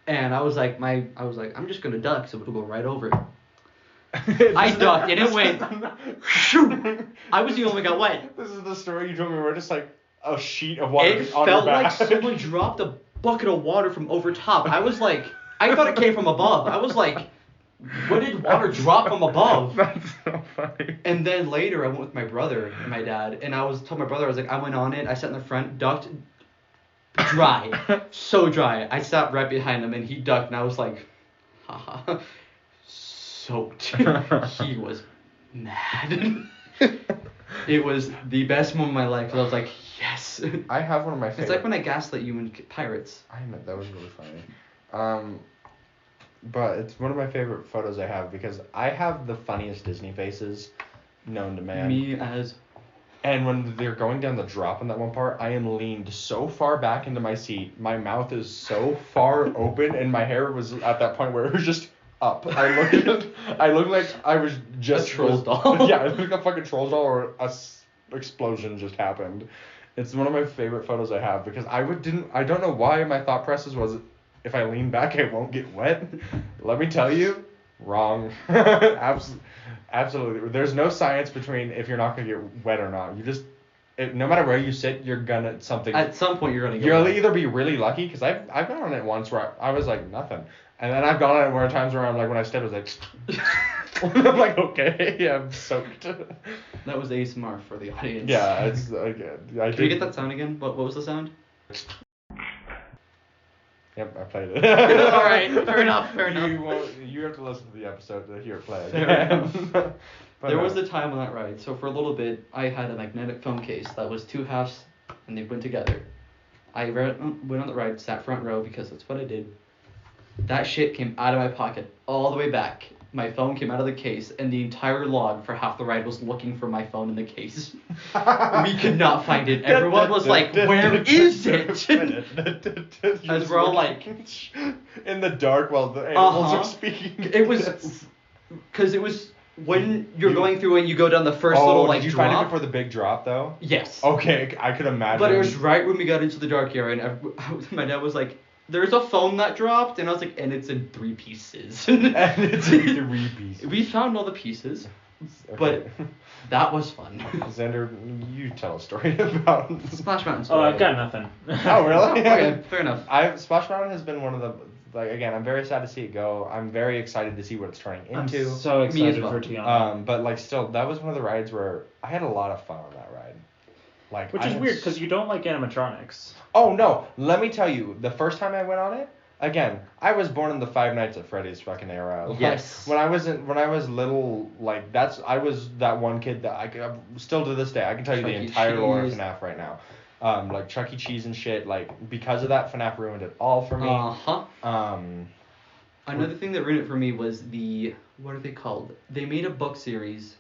and I was like, I'm just gonna duck, so it'll go right over. I ducked, and it went. I was the only one that got wet.
This is the story you told me. We're just like a sheet of water
It
on your
felt like
back.
someone dropped a bucket of water from over top. I was like, I thought it came from above. I was like, where did water drop from above?
That's so funny.
And then later, I went with my brother and my dad, and I told my brother, I was like, I went on it, I sat in the front, ducked, dry, so dry. I sat right behind him, and he ducked, and I was like, haha, soaked. He was mad. It was the best moment of my life, because I was like, yes.
I have one of my favorite.
It's like when I gaslit you in Pirates.
I admit that was really funny. But it's one of my favorite photos I have because I have the funniest Disney faces known to man.
Me as.
And when they're going down the drop in that one part, I am leaned so far back into my seat. My mouth is so far open, and my hair was at that point where it was just up. I looked like I was just
a troll doll.
Yeah, I looked like a fucking troll doll, or explosion just happened. It's one of my favorite photos I have because I don't know why my thought process was, if I lean back, I won't get wet. Let me tell you, wrong. Absolutely. There's no science between if you're not going to get wet or not. No matter where you sit, you're gonna something.
At some point, you're gonna.
You'll either be really lucky, because I've gone on it once where I was like nothing, and then I've gone on it where times where I'm like, when I stepped, I was like, I'm like, okay, yeah, I'm soaked.
That was ASMR for the audience.
Yeah, it's
Can we get that sound again? What was the sound?
Yep, I played it.
All right, fair enough.
You have to listen to the episode to hear it play.
There was a time on that ride. So for a little bit, I had a magnetic phone case that was two halves, and they went together. I went on the ride, sat front row because that's what I did. That shit came out of my pocket all the way back. My phone came out of the case, and the entire log for half the ride was looking for my phone in the case. We could not find it. Everyone was like, "Where is it?" As we're all like
in the dark while the animals are speaking.
It was because it was when you're going through and you go down the first little like
did you
drop.
find it before the big drop though?
Yes.
Okay, I could imagine.
But it was right when we got into the dark area, and my dad was like, "There's a phone that dropped," and I was like, "And it's in 3 pieces."
And it's in 3 pieces.
We found all the pieces,
okay.
but that was fun.
Xander, you tell a story about
Splash Mountain
Oh,
story.
I've got nothing.
Oh, really?
Okay, fair enough.
Splash Mountain has been one of the, like, again, I'm very sad to see it go. I'm very excited to see what it's turning into.
I'm so
Me as
excited
well.
for Tiana.
But like, still, that was one of the rides where I had a lot of fun on that ride. Like,
Which is weird because you don't like animatronics.
Oh no, let me tell you, the first time I went on it, again, I was born in the Five Nights at Freddy's fucking era. Like,
Yes.
When I was little, like I was that one kid that still to this day I can tell you the entire lore of FNAF right now. Like Chuck E. Cheese and shit. Like, because of that, FNAF ruined it all for me.
Another thing that ruined it for me was what are they called? They made a book series.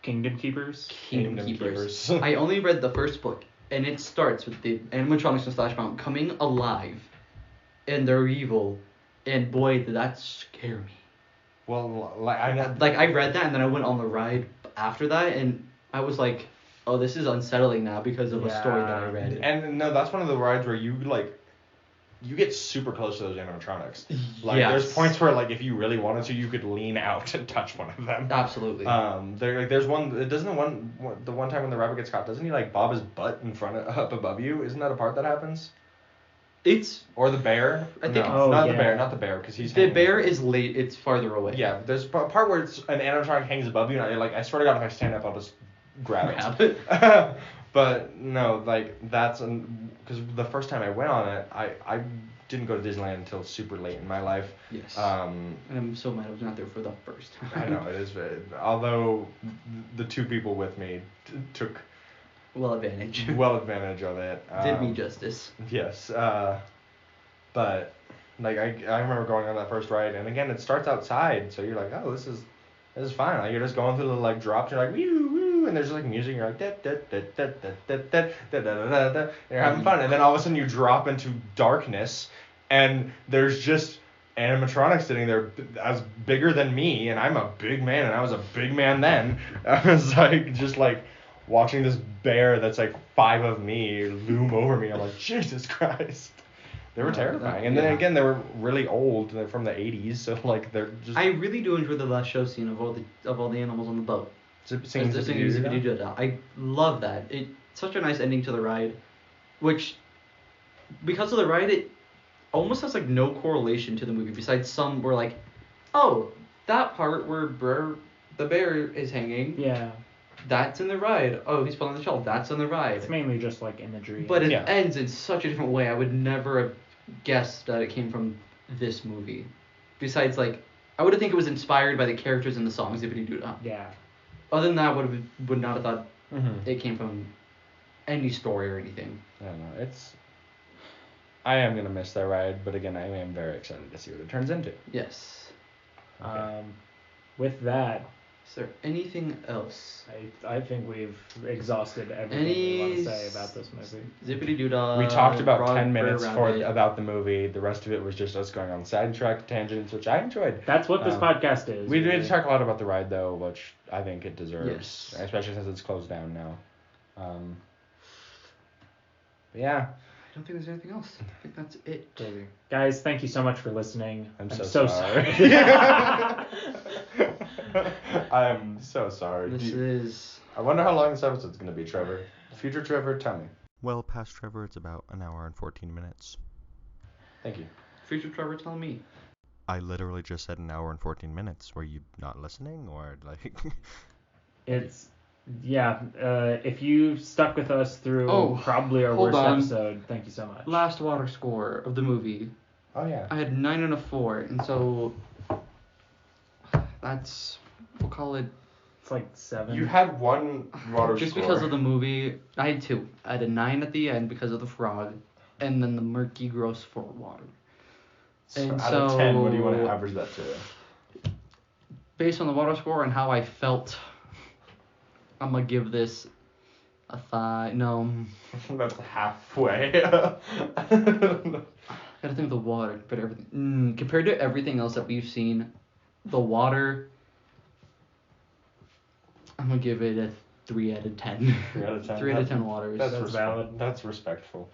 Kingdom Keepers.
Kingdom Keepers. I only read the first book, and it starts with the animatronics in Splash Mountain coming alive, and they're evil, and boy, did that scare me.
Well, I
read that, and then I went on the ride after that, and I was like, oh, this is unsettling now because of a story that I read.
And no, that's one of the rides where you like you get super close to those animatronics. Like
Yes.
there's points where like if you really wanted to, you could lean out and touch one of them.
Absolutely.
There's one. It doesn't the one time when the rabbit gets caught, doesn't he like bob his butt in front of up above you? Isn't that a part that happens?
It's
Or the bear?
I think-
no,
Oh,
not
yeah.
the bear, because he's
the
hanging.
bear is late. It's farther away.
Yeah, there's a part where it's an animatronic hangs above you, and I swear to God, if I stand up, I'll just grab it. But no, like that's because the first time I went on it, I didn't go to Disneyland until super late in my life.
Yes.
Um,
And I'm so mad I was not there for the first time.
I know it is, although the two people with me took
Well advantage.
well advantage of it.
Did me justice.
Yes, but like I remember going on that first ride, and again it starts outside, so you're like, oh, this is fine. Like you're just going through the like drops, you're like woo woo, and there's like music, and you're like da da da da da da da da da da da, and you're having fun, and then all of a sudden you drop into darkness, and there's just animatronics sitting there as bigger than me, and I'm a big man, and I was a big man then. I was like just like watching this bear that's like 5 of me loom over me. I'm like, Jesus Christ. They were terrifying. And then again, they were really old. They're from the 80s, so like they're just.
I really do enjoy the last show scene of all the animals on the boat.
Singing
Zippity-doo-dah. I love that. It's such a nice ending to the ride, which because of the ride, it almost has like no correlation to the movie. Besides some were like, oh, that part where the bear is hanging.
Yeah.
That's in the ride. Oh, he's falling on the shelf. That's in the ride.
It's mainly just like imagery.
But it
Yeah.
ends in such a different way. I would never have guessed that it came from this movie. Besides, like, I would have think it was inspired by the characters in the song Zippity-doo-dah.
Yeah.
Other than that, I would not have thought
Mm-hmm.
it came from any story or anything.
I don't know. I am gonna miss that ride, but again, I am very excited to see what it turns into.
Yes.
Okay.
With that,
Is there anything else?
I think we've exhausted everything we want to say about this movie.
Zippity-doo-dah.
We talked about
Frog
10 minutes
Rabbit.
about the movie. The rest of it was just us going on sidetrack tangents, which I enjoyed.
That's what this podcast is.
We did
really.
talk a lot about the ride, though, which I think it deserves,
Yes.
especially since it's closed down now. But yeah,
I don't think there's anything else. I think that's it.
Crazy. Guys, thank you so much for listening.
I'm
so
so
sorry.
I am so sorry.
This is...
I wonder how long this episode's going to be, Trevor. Future Trevor, tell me.
Well, past Trevor, it's about an hour and 14 minutes.
Thank you.
Future Trevor, tell me.
I literally just said an hour and 14 minutes. Were you not listening, or like?
It's yeah. If you stuck with us through probably our
hold
worst
on.
episode, thank you so much.
Last water score of the movie.
Oh, yeah.
I had 9 and a 4, and so that's, we'll call it,
It's like 7.
You had one water
just
score.
because of the movie. I had 2. I had a 9 at the end because of the frog, and then the murky, gross for water. And
out of 10, what do you want to
so-
average that to?
Based on the water score and how I felt, I'm gonna give this a 5. No,
That's halfway.
gotta think of the water, but everything. Compared to everything else that we've seen, the water, I'm gonna give it a 3 out of 10.
3 out of 10.
3 out of 10 waters.
That's valid.
That's respectful.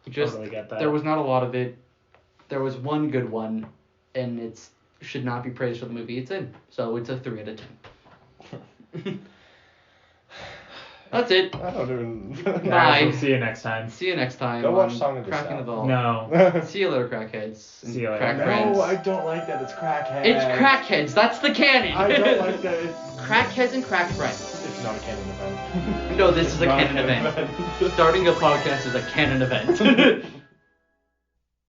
Just
Totally get that.
there was not a lot of it. There was one good one, and it's should not be praised for the movie it's in. So it's a 3 out of 10. That's it.
I don't even.
Guys,
Bye.
we'll see you next time.
See you next time.
Go watch
on
Song of the
Cracking
South.
the Vault.
No.
See you later, crackheads. and
See you later.
Crack
No,
friends.
No, I don't like that. It's crackhead.
It's crackheads. That's the canon.
I don't like that.
Crackheads and crack friends.
It's not a canon event.
No, this is a
Not
canon event. Starting a podcast is a canon event.